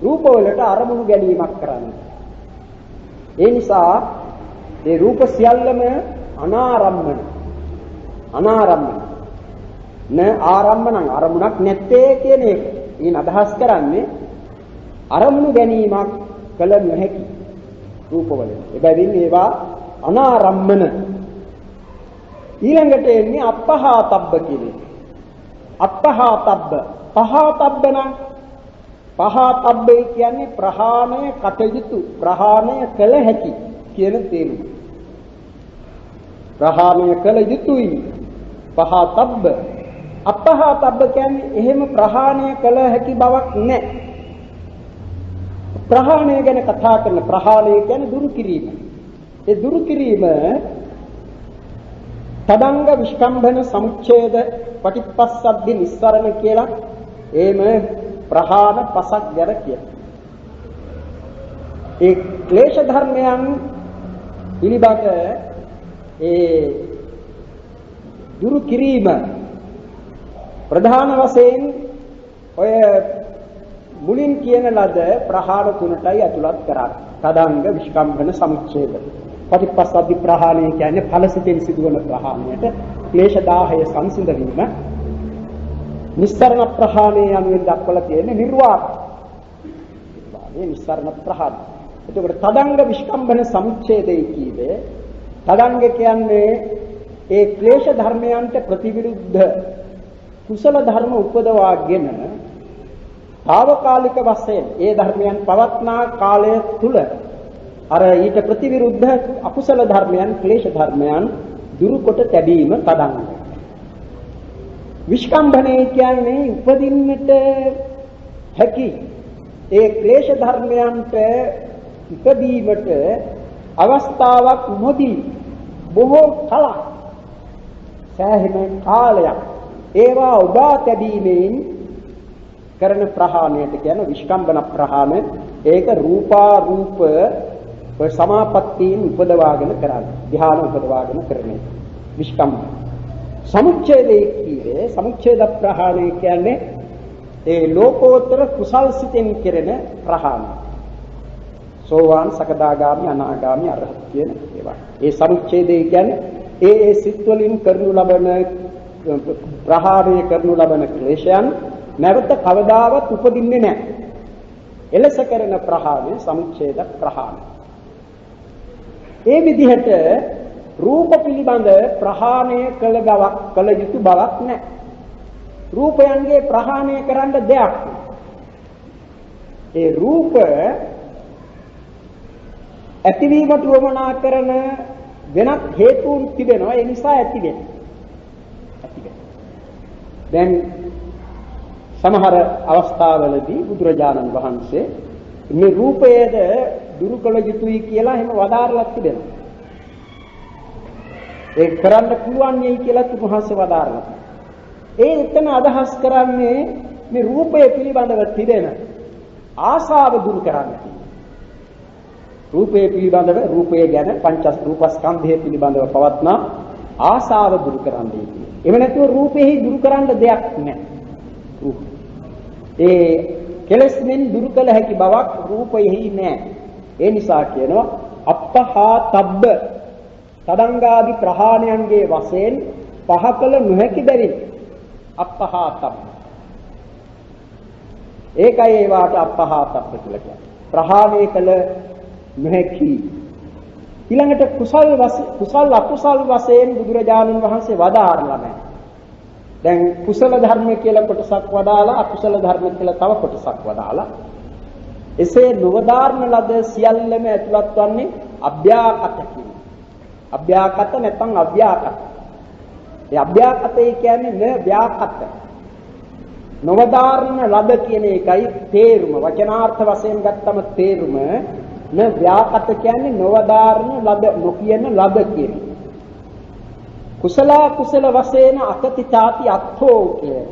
රූප වලට අරමුණු ගැනීමක් කරන්නේ. ඒ නිසා ඒ රූප සියල්ලම අනාරම්මන. අනාරම්මන. න ආරම්මණං අරමුණක් නැත්තේ කියන එක. ඊන අදහස් කරන්නේ අරමුණු ගැනීමක් කළ නොහැකි රූපවල. එබැවින් ඒවා අනාරම්මන. ඊළඟට එන්නේ අපහාතබ්බ කියන එක. අපහාතබ්බ පහාතබ්බ නම් පහාතබ්බේ කියන්නේ ප්‍රහාණය කටයුතු ප්‍රහාණය කළ හැකි කියන තේරුම. ප්‍රහාණය කළ යුතුයි පහාතබ්බ. අපහාතබ්බ කියන්නේ එහෙම ප්‍රහාණය කළ හැකි බවක් නැහැ. ප්‍රහාණය ගැන කතා කරන ප්‍රහාණය කියන්නේ දුරු කිරීම. ඒ දුරු කිරීම තදංග විස්කම්භන සමුච්ඡේද පටිපස්සද්ධි නිස්සරණ කියලා එහෙම ප්‍රහාණ පසක් ගැන කියන. ඒ ක්ලේශ ධර්මයන් පිළිබඳ ඒ දුරු කිරීම ප්‍රධාන වශයෙන් ඔය මුලින් කියන ලද ප්‍රහාණ තුනටයි අතුලත් කරන්නේ. තදංග විස්කම්භන සමුච්ඡේද පටිපස්සද්ධි ප්‍රහාණය කියන්නේ ඵලසිතෙන් සිදුවන ප්‍රහාණයට ක්ලේශ 10 සංසිඳ වීම. නිස්සරණ ප්‍රහාණය යනුවෙන් දක්වලා තියෙන්නේ නිර්වාණ. මේ නිස්සරණ ප්‍රහාණය. එතකොට තදංග විස්කම්භන සමුච්ඡේදේ කීවේ තදංග කියන්නේ ඒ ක්ලේශ ධර්මයන්ට ප්‍රතිවිරුද්ධ කුසල ධර්ම උපදවාගෙන తాවකාලික වශයෙන් ඒ ධර්මයන් පවත්නා කාලය තුල අර ඊට ප්‍රතිවිරුද්ධ අකුසල ධර්මයන් ක්ලේශ ධර්මයන් දුරු කොට තැබීම තදංග. විස්කම්භණය කියන්නේ උපදින්නට හැකි ඒ ක්ලේශ ධර්මයන්ට ඉපදීමට අවස්ථාවක් නොදී බොහෝ කලක් සෑහෙන කාලයක් ඒවා උදා තැබීමෙන් කරන ප්‍රහාණයට කියන විස්කම්බන ප්‍රහාණය. ඒක රූපා රූප සමාපත්තීන් උපදවාගෙන කරන්නේ. ධ්‍යාන උපදවාගෙන කරන්නේ විස්කම්බන. සමුච්ඡේදයේ කීවේ සමුච්ඡේද ප්‍රහාණය කියන්නේ ඒ ලෝකෝත්තර කුසල් සිතෙන් කෙරෙන ප්‍රහාණය. සෝවාන් සකදාගාමි අනාගාමි අරහත් කියන ඒවා. ඒ සමුච්ඡේදයේ කියන්නේ ඒ සිත් වලින් කරනු ලබන ප්‍රහාණය කරනු ලබන ක්ලේශයන් නැවත කවදාවත් උපදින්නේ නැහැ. එලෙස කරන ප්‍රහාණය සමුච්ඡේද ප්‍රහාණය. ඒ විදිහට රූප පිළිබඳ ප්‍රහාණය කළ බවක් කළ යුතු බවක් නැහැ. රූපයන්ගේ ප්‍රහාණය කරන්න දෙයක්. ඒ රූප ඇතිවීමට උවමනා කරන වෙනත් හේතුන් තිබෙනවා. ඒ නිසා ඇති වෙනවා. දැන් සමහර අවස්ථාවලදී බුදුරජාණන් වහන්සේ මේ රූපයේද දුරු කළ යුතුයි කියලා එහෙම වදාරලා තිබෙනවා. ඒ කරන්න පුළුවන් නේ කියලා උන්වහන්සේ වදාරනවා. ඒ එතන අදහස් කරන්නේ මේ රූපය පිළිබඳව තිබෙන ආශාව දුරු කරන්න. රූපය පිළිබඳව රූපය ගැන පංච රූපස්කන්ධය පිළිබඳව පවත්නා ආශාව දුරු කරන්නයි කියන්නේ. එහෙම නැතුව රූපෙහි දුරු කරන්න දෙයක් නැහැ. ඒ කෙලෙස්මින් දුරු කළ හැකි බවක් රූපෙහි නැහැ. ඒ නිසා කියනවා අප්පහාතබ්බ තදංගාදි ප්‍රහාණයන්ගේ වශයෙන් පහ කළ නොහැකි බැවින් අප්පහාතබ්බ. ඒකයි ඒවාට අප්පහාතබ්බ කියලා කියන්නේ. ප්‍රහාණය කළ නොහැකි. ඊළඟට කුසල් අකුසල් වශයෙන් බුදුරජාණන් වහන්සේ වදාarලා නැහැ. දැන් කුසල ධර්ම කියලා කොටසක් වදාලා අකුසල ධර්ම කියලා තව කොටසක් වදාලා එසේ නොවදාරන ලද සියල්ලම ඇතුළත් වන්නේ අභ්‍යාකත කියන්නේ. අභ්‍යාකත නැත්නම් අව්‍යාකත. ඒ අභ්‍යාකතේ කියන්නේ න ව්‍යාකත. නොවදාරන ලද කියන එකයි තේරුම. වචනාර්ථ වශයෙන් ගත්තම තේරුම න ව්‍යාකත කියන්නේ නොවදාරන ලද නොකියන ලද කියන. කුසල කුසල වශයෙන් අකතිතාති අත්ථෝ කිය.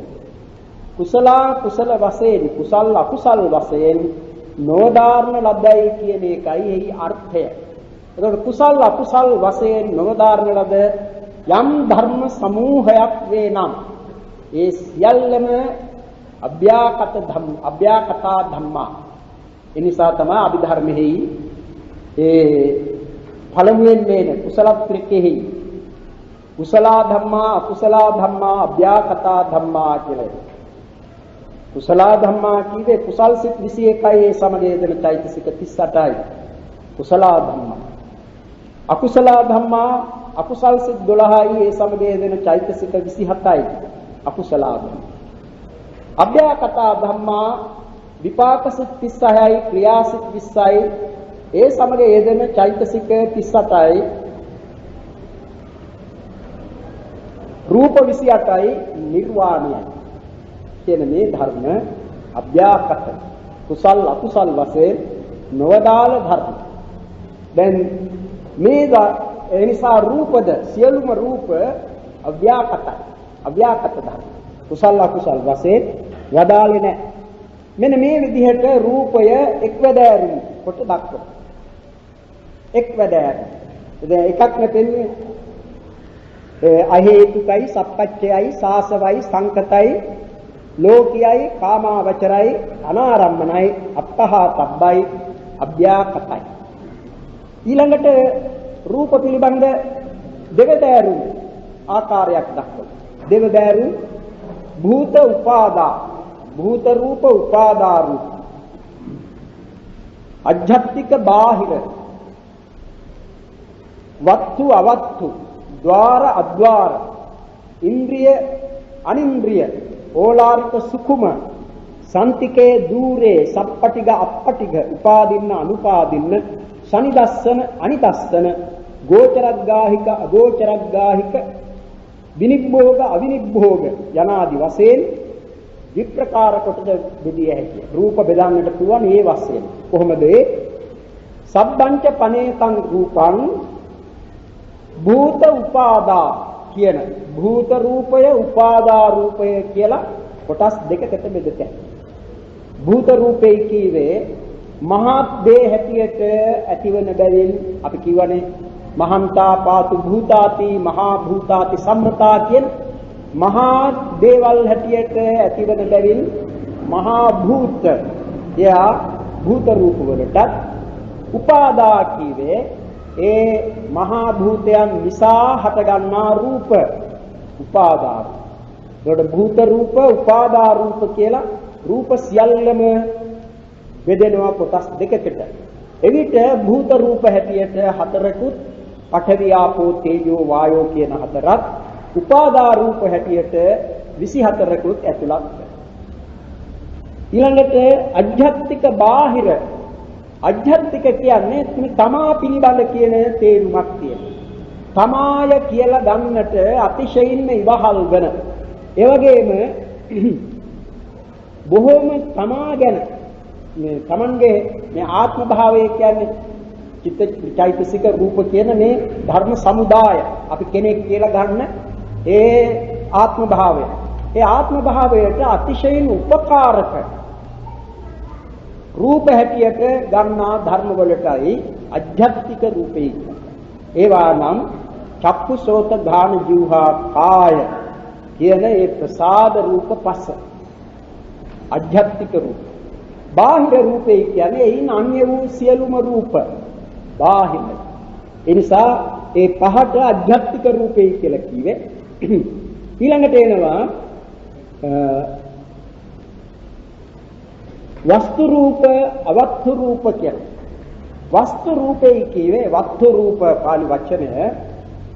කුසල කුසල වශයෙන් කුසල් අකුසල් වශයෙන් නොවදාරන ලදයි කියන එකයි එහි අර්ථය. එතකොට කුසල් අකුසල් වශයෙන් නොවදාරන ලද යම් ධර්ම සමූහයක් වේ නම් ඒ සියල්ලම අභ්‍යාකතා ධම්මා. එනිසා තමයි අභිධර්මෙහි ඒ පළමුවෙන් මේන කුසල ත්‍රිකෙහි කුසල ධම්මා අකුසල ධම්මා අභ්‍යාකතා ධම්මා කියලා. කුසල ධම්මා කීවේ කුසල් සිත් 21යි ඒ සමගයේදෙන චෛතසික 38යි. කුසල ධම්මා. අකුසල ධම්මා අකුසල් සිත් 12යි ඒ සමගයේදෙන චෛතසික 27යි. අකුසල ධම්මා. අභ්‍යාකතා ධම්මා විපාක සිත් 36යි ක්‍රියා සිත් 20යි ඒ සමග යෙදෙන චෛතසික 38යි රූප 28යි නිර්වාණයයි කියන මේ ධර්ම අභ්‍යාකත කුසල් අකුසල් වශයෙන් නොවදාළ ධර්ම. දැන් මේ ඒ නිසා රූපද සියලුම රූප අභ්‍යාකත ධර්ම. කුසල් අකුසල් වශයෙන් වදාළේ නැහැ. මෙන්න මේ විදිහට රූපය එක්වැදෑරුම් කොට දක්වනවා. එක්වැදෑරුම්. දැන් එකක් නෙපෙන්නේ අහේතුකයි සප්පච්චයයි සාසවයි සංකතයි ලෝකියයි කාමාවචරයි අනාරම්මනයි අප්පහාතබ්බයි අභ්‍යාකතයි. ඊළඟට රූප පිළිබඳ දෙවදෑරුම් ආකාරයක් දක්වනවා. දෙවදෑරුම් භූත උපාදා භූත රූප උපාදා රූප අධ්‍යාත්මික බාහිර වත්තු අවත්තු ద్వාර අද්වාර ඉන්ද්‍රිය අනින්ද්‍රිය ඕලාරික සුකුම සන්තිකේ දූරේ සප්පටිග අප්පටිග උපාදින්න අනුපාදින්න සනිදස්සන අනිදස්සන ගෝචරග්ගාහික අගෝචරග්ගාහික විනිබ්බෝග අවිනිබ්බෝග යනාදි වශයෙන් විප්‍රකාර කොටද බෙදිය හැකියි. රූප බෙදන්නට පුළුවන් මේ වශයෙන්. කොහොමද ඒ? සබ්බංච පනේතං රූපං භූත උපාදා කියන භූත රූපය උපාදා රූපය කියලා කොටස් දෙකකට බෙදෙත. භූත රූපේ කීවේ මහත් දේ හැටියට ඇතිවන බැවින් අපි කියවනේ මහන්තා පාතු භූතාති මහා භූතාති සම්මතා කියන මහා දේවල් හැටියට ඇතිවන බැවින් මහා භූත එයා භූත රූප වලට උපාදා කීවේ ඒ මහා භූතයන් නිසා හටගන්නා රූප උපාදා. ඒකට භූත රූප උපාදා රූප කියලා රූප සියල්ලම බෙදෙනවා කොටස් දෙකකට. එවිට භූත රූප හැටියට හතරකුත් පඨවි ආපෝ තේජෝ වායෝ කියන හතරත් උපාදා රූප හැටියට 24කුත් ඇතුළත්. ඊළඟට අධ්‍යාත්මික බාහිර අධ්‍යාත්මික කියන්නේ තමා පිළිබඳ කියන තේරුමක් තියෙනවා. තමාය කියලා ගන්නට අතිශයින්ම ඉවහල් වෙන. ඒ වගේම බොහෝම තමා ගැන මේ තමන්ගේ මේ ආත්ම භාවය කියන්නේ චිත්ත චෛතසික රූප කියන මේ ධර්ම සමුදාය අපි කෙනෙක් කියලා ගන්න ඒ ආත්ම භාවය. ඒ ආත්ම භාවයට අතිශයින් උපකාරක රූප හැටියට ගන්නා ධර්ම වලටයි අධ්‍යාත්මික රූපේ කියන්නේ. ඒවා නම් චක්කු සෝත ධාන ජීවහා කාය කියන ඒ ප්‍රසාද රූප පස අධ්‍යාත්මික රූප. බාහිර රූපේ කියන්නේ එයින් අන්‍ය වූ සියලුම රූප බාහිර. ඒ නිසා ඒ පහට අධ්‍යාත්මික රූපේ කියලා කිව්වේ. ඊළඟට එනවා වස්තු රූප අවස්තු රූප කියලා. වස්තු රූපේ කියවේ වස්තු රූප පාලි වචනය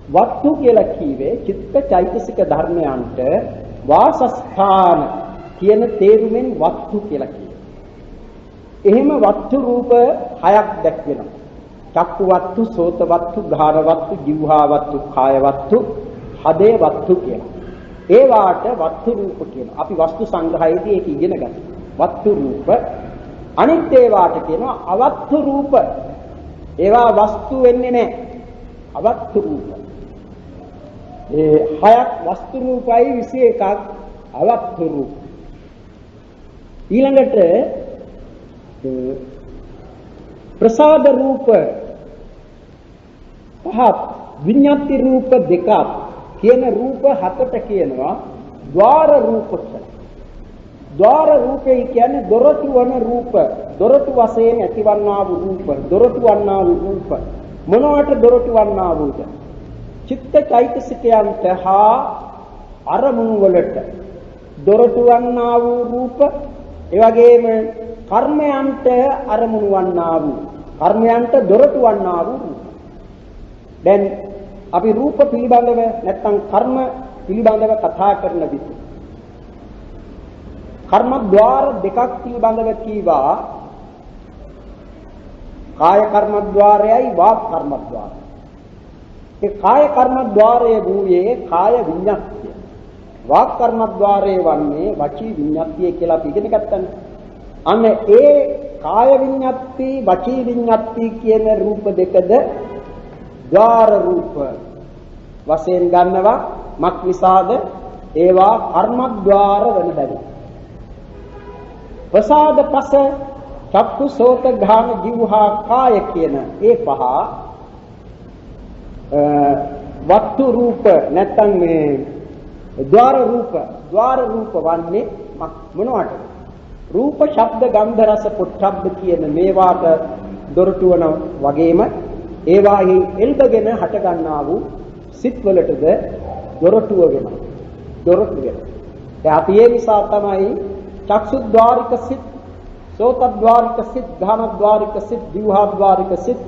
වස්තු කියලා කියවේ චිත්ත චෛතසික ධර්මයන්ට වාසස්ථාන කියන තේරුමෙන් වස්තු කියලා කියනවා. එහෙම වස්තු රූප හයක් දැක්වෙනවා. චක්කු වස්තු, සෝත වස්තු, ගාන වස්තු, જીවහා වස්තු, කාය වස්තු, හදේ වස්තු කියලා. ඒ වාට වස්තු රූප කියනවා. අපි වස්තු සංග්‍රහයේදී ඒක ඉගෙන ගන්නවා. වස්තු රූප අනිත් ඒවාට කියනවා අවස්තු රූප. ඒවා වස්තු වෙන්නේ නැහැ. අවස්තු රූප. ඒ හයක් වස්තු රූපයි 21ක් අවස්තු රූප. ඊළඟට ප්‍රසාද රූප පහක් විඤ්ඤාති රූප දෙකක් කියන රූප හතට කියනවා ద్వාර රූප කියලා. ద్వාර රූපේ කියන්නේ දොරටු වන රූප, දොරටු වශයෙන් ඇතිවන්නා වූ රූප, දොරටු වන්නා වූ රූප. මොනවට දොරටු වන්නා වූද? චිත්ත චෛතසිකයන්ට හා අරමුණු වලට දොරටු වන්නා වූ රූප, ඒ වගේම කර්මයන්ට අරමුණු වන්නා වූ, කර්මයන්ට දොරටු වන්නා වූ රූප. දැන් අපි රූප පිළිබඳව නැත්නම් කර්ම පිළිබඳව කතා කරන විට කර්ම ద్వාර දෙකක් පිළිබඳව කීවා. කාය කර්ම ద్వාරයයි වාක් කර්ම ద్వාරය. ඒ කාය කර්ම ద్వාරයේ වූයේ කාය විඤ්ඤාතිය. වාක් කර්ම ద్వාරයේ වන්නේ වචී විඤ්ඤාතිය කියලා අපි ඉගෙන ගත්තානේ. අන්න ඒ කාය විඤ්ඤාති වචී විඤ්ඤාති කියන රූප දෙකද ద్వාර රූප වශයෙන් ගන්නවා. මක් නිසාද? ඒවා කර්ම ద్వාර වෙන බැරි. ප්‍රසාද පස චක්කු සෝත ඝාන જીවහා කාය කියන ඒ පහ වස්තු රූප නැත්නම් මේ ద్వාර රූප වන්නේ මොනවට? රූප ශබ්ද ගන්ධ රස පොට්ටබ්බ කියන මේවාට දොරටු වන වගේම ඒවාහි එල්බගෙන හට ගන්නා වූ සිත් වලටද දොරටුව වෙනවා. දොරටු වෙනවා. ඒ අපි ඒ නිසා තමයි චක්සුද්්වාරික සිත්, සෝතද්්වාරික සිත්, ඝානද්්වාරික සිත්, જીවහාද්්වාරික සිත්,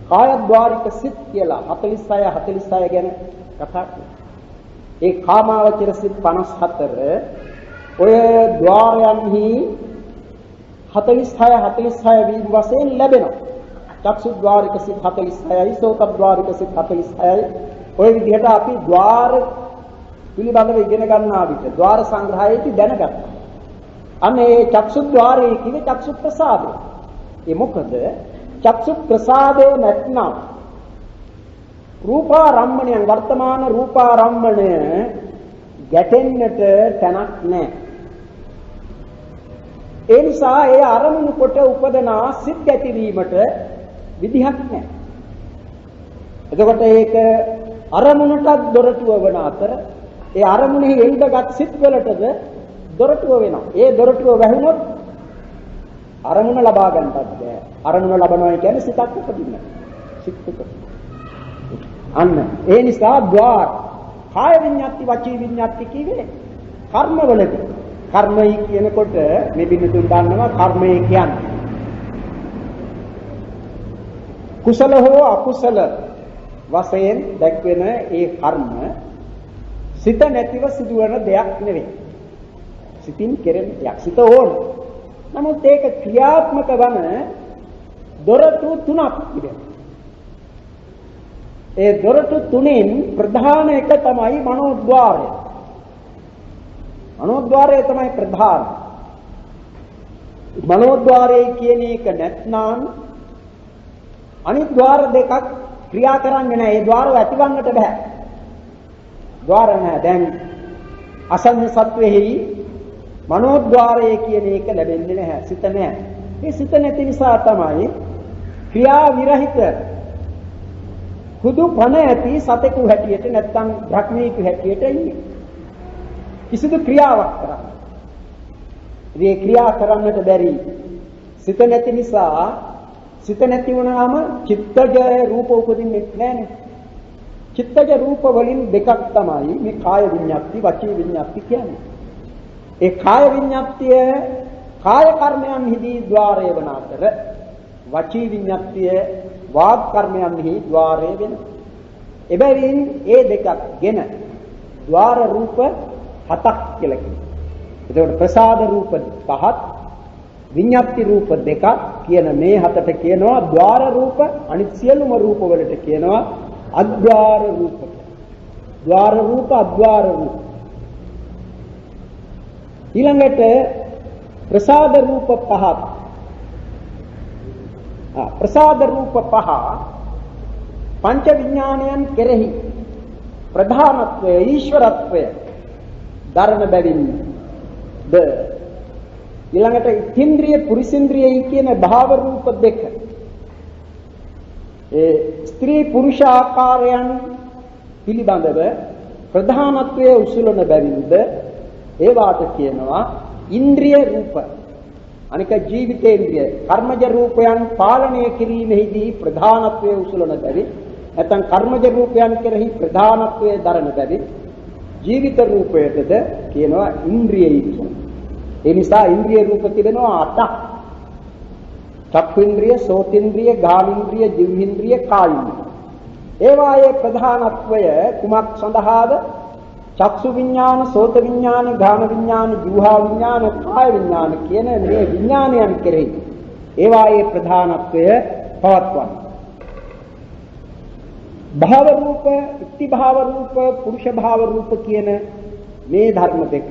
කායද්්වාරික සිත් කියලා 46 ගැන කතා කරනවා. ඒ කාමාවචර සිත් 54 ඔය ద్వාරයන්හි 46 වීම වශයෙන් ලැබෙනවා. චක්සුද්්වාරික සිත් 46යි, සෝතද්්වාරික සිත් 46යි. ඔය විදිහට අපි ద్వාර පිළිබඳව ඉගෙන ගන්නා විට ద్వාර සංග්‍රහයේදී දැනගත්තා. අනේ චක්සුද්්වාරයේ කිව්වේ චක්සු ප්‍රසාදය. ඒ මොකද චක්සු ප්‍රසාදේ නැත්නම් රූපාරම්මණයන් වර්තමාන රූපාරම්මණය ගැටෙන්නට තැනක් නැහැ. ඒ නිසා ඒ අරමුණු කොට උපදනා සිත් ඇතිවීමට විදිහක් නැහැ. එතකොට ඒක අරමුණටත් දොරටුව වන අතර ඒ අරමුණෙහි එල්බගත් සිත් වලටද දොරටුව වෙනවා. ඒ දොරටුව වැහුනොත් අරමුණ ලබා ගන්නත් බෑ. අරමුණ ලබනවා කියන්නේ සිතක් උපදින්න. සිත් උපදින්න. අන්න ඒ නිසා ద్వාර කාය විඤ්ඤාති වචී විඤ්ඤාති කියේ කර්මවලදී. කර්මයි කියනකොට මේ බින්දුන් දන්නවා කර්මය කියන්නේ කුසල හෝ අකුසල වශයෙන් දැක්වෙන ඒ කර්ම සිත නැතිව සිදුවන දෙයක් නෙවෙයි. සිතින් කෙරෙන දෙයක්. සිත ඕන. නමුත් ඒක ක්‍රියාත්මක වන දොරටු තුනක් තිබෙනවා. ඒ දොරටු තුනෙන් ප්‍රධාන එක තමයි මනෝද්වාරය. මනෝද්වාරය තමයි ප්‍රධාන. මනෝද්වාරය කියන එක නැත්නම් අනිත් ద్వාර දෙකක් ක්‍රියා කරන්නේ නැහැ. ඒ ద్వාර ඇතිවන්නට බෑ. ద్వాර නැහැ. දැන් අසඤ්ඤ සත්වෙහි මනෝද්වාරය කියන එක ලැබෙන්නේ නැහැ. සිත නැහැ. මේ සිත නැති නිසා තමයි ක්‍රියා විරහිත හුදු පණ ඇති සතෙකු හැටියට නැත්නම් භ්‍රක්‍මීකු හැටියට ඉන්නේ. කිසිදු ක්‍රියාවක් කරන්නේ. මේ ක්‍රියා කරන්නට බැරි සිත නැති නිසා සිත නැති වුණාම චිත්තජ රූප උපදින්නේ නැහැනේ. චිත්තජ රූප වලින් දෙකක් තමයි මේ කාය විඤ්ඤාති වචී විඤ්ඤාති කියන්නේ. ඒ කාය විඤ්ඤාතිය කාය කර්මයන්හිදී ద్వාරය වන අතර වචී විඤ්ඤාතිය වාග් කර්මයන්හි ద్వාරය වෙනවා. එබැවින් ඒ දෙකක්ගෙන ద్వාර රූප 7ක් කියලා කියනවා. එතකොට ප්‍රසාද රූප 5ක් විඤ්ඤාති රූප 2ක් කියන මේ හතට කියනවා ద్వාර රූප. අනිත් සියලුම රූප වලට කියනවා අද්වාර රූප. ద్వාර රූප අද්වාර රූප. ඊළඟට ප්‍රසාද රූප 5ක්. ප්‍රසාද රූප 5 පංච විඥානයන් කෙරෙහි ප්‍රධානත්වය ඊශ්වරත්වය ධර්ම බැවින් ද ඊළඟට ඉන්ද්‍රිය පුරිසින්ද්‍රියයි කියන භාව රූප දෙක ඒ ස්ත්‍රී පුරුෂ ආකාරයන් පිළිබඳව ප්‍රධානත්වයේ උසුලන බැවින්ද ඒවාට කියනවා ඉන්ද්‍රිය රූප. අනික ජීවිතේන්ද්‍රිය කර්මජ රූපයන් පාලනය කිරීමෙහිදී ප්‍රධානත්වයේ උසුලන බැවින් නැත්නම් කර්මජ රූපයන් කෙරෙහි ප්‍රධානත්වයේ දරන බැවින් ජීවිත රූපයටද කියනවා ඉන්ද්‍රියයි කියලා. ඒ නිසා ඉන්ද්‍රිය රූප තිබෙනවා 8ක්. චක්ඛුඉන්ද්‍රිය, සෝතිඉන්ද්‍රිය, ගාමින්ද්‍රිය, ජීවහින්ද්‍රිය, කායින්ද්‍රිය. ඒවායේ ප්‍රධානත්වය කුමක් සඳහාද? චක්සු විඥාන, සෝත විඥාන, ගාන විඥාන, ජීවහා විඥාන, කාය විඥාන කියන මේ විඥානයන් කෙරෙහි ඒවායේ ප්‍රධානත්වය පවත්වන. භාව රූප, ඉති භාව රූප, පුරුෂ භාව රූප කියන මේ ධර්ම දෙක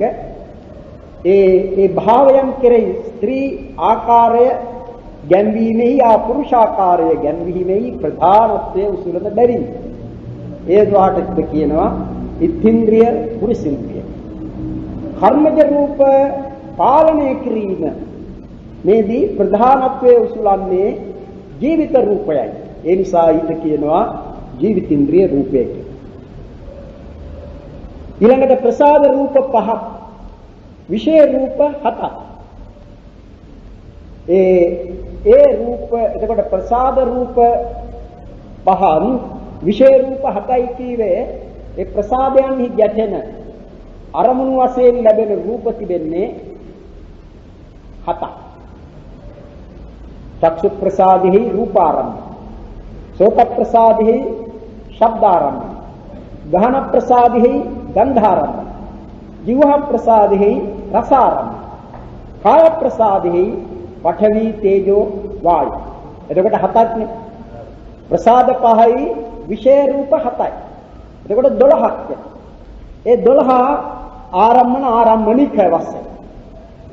ඒ භාවයන් කෙරෙහි ස්ත්‍රී ආකාරය ගැන්වීමෙහි පුරුෂ ආකාරය ගැන්වීමෙහි ප්‍රධානත්වයේ උසුලන බැවින් ඒ ද්වාටද කියනවා ඉත්ත්‍ින්ද්‍රිය පුරිසින්ද්‍රිය. කර්මජ රූප පාලනය කිරීම මේදී ප්‍රධානත්වයේ උසුලන්නේ ජීවිත රූපයයි. ඒ නිසා ඊට කියනවා ජීවිතින්ද්‍රිය රූපය කියලා. ඊළඟට ප්‍රසාද රූප 5ක්, විශේෂ රූප 7ක්. ඒ රූප එතකොට ප්‍රසාද රූප 5න් විශේෂ රූප 7යි කීවේ ඒ ප්‍රසාදයන්හි ගැටෙන අරමුණු වශයෙන් ලැබෙන රූප තිබෙන්නේ 7ක්. චක්සු ප්‍රසාදෙහි රූපාරම්භ, සෝත ප්‍රසාදෙහි ශබ්දාරම්භ, ගහන ප්‍රසාදෙහි ගන්ධාරම්භ, જીවහා ප්‍රසාදෙහි රසාරම්භ, කාය ප්‍රසාදෙහි පඨවි තේජෝ වායු. එතකොට 7ක්නේ. ප්‍රසාද 5යි විශේෂ රූප 7යි. එතකොට 12ක්. ඒ 12 ආරම්මනික වශයෙන්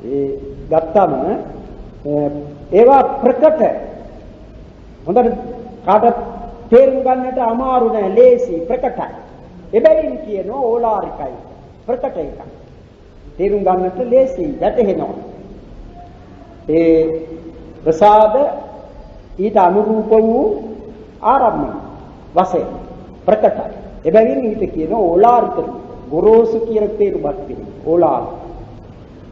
ඒ ගත්තම ඒවා ප්‍රකට හොඳට කාටත් තේරුම් ගන්නට අමාරු නෑ, ලේසි ප්‍රකටයි. එබැවින් කියනවා ඕලාරිකයි. ප්‍රකට එකක්. තේරුම් ගන්නට ලේසි, වැටහෙනවා. ඒ ප්‍රසාද ඊට අනුරූප වූ ආරම්මන වශයෙන් ප්‍රකටයි. එබැවින් ඊට කියනවා ඕලාරික. ගොරෝසු කියන තේරුමක් තියෙනවා ඕලාරික.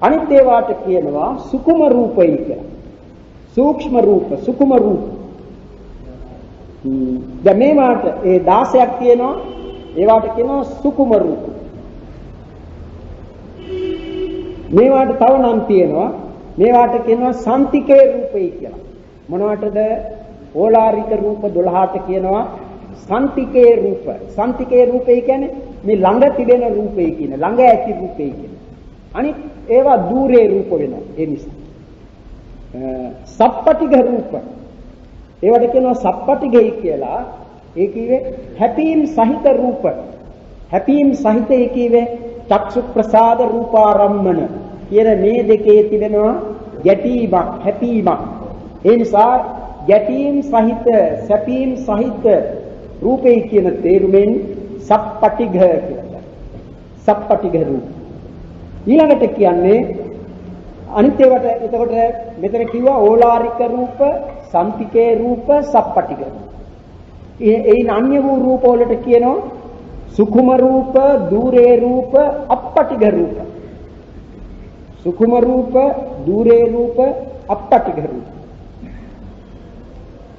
අනිත් ඒවාට කියනවා සුකුම රූපයි කියලා. සූක්ෂම රූප, සුකුම රූප. දැන් මේවාට ඒ 16ක් තියෙනවා. ඒවාට කියනවා සුකුම රූප. මේවාට තව නම් තියෙනවා. මේවාට කියනවා සාන්තිකේ රූපයි කියලා. මොනවටද? ඕලාරික රූප 12ට කියනවා සාන්තිකේ රූප. සාන්තිකේ රූපය කියන්නේ මේ ළඟ තිබෙන රූපය කියන, ළඟ ඇති රූපය කියන. අනිත් ඒවා দূරේ රූප වෙනවා. ඒ නිසා සප්පටිඝ රූප. ඒවට කියනවා සප්පටිඝයි කියලා. ඒ කිව්වේ හැපීම් සහිත රූප. හැපීම් සහිත ඒ කිව්වේ චක්සු ප්‍රසාද රූපාරම්මන කියන මේ දෙකේ තිබෙනවා ගැටීමක්, හැපීමක්. ඒ නිසා ගැටීම් සහිත, සැපීම් සහිත රූපේ කියන තේරුමෙන් සප්පටිඝ කියලා. සප්පටිඝ රූප. ඊළඟට කියන්නේ අනිත් ඒවාට එතකොට මෙතන කිව්වා ඕලාරික රූප, සම්තිකේ රූප, සප්පටිඝ රූප. ඒ අන්‍ය වූ රූප වලට කියනවා සුකුම රූප, දූරේ රූප, අප්පටිඝ රූප. සුකුම රූප, දූරේ රූප, අප්පටිඝ රූප.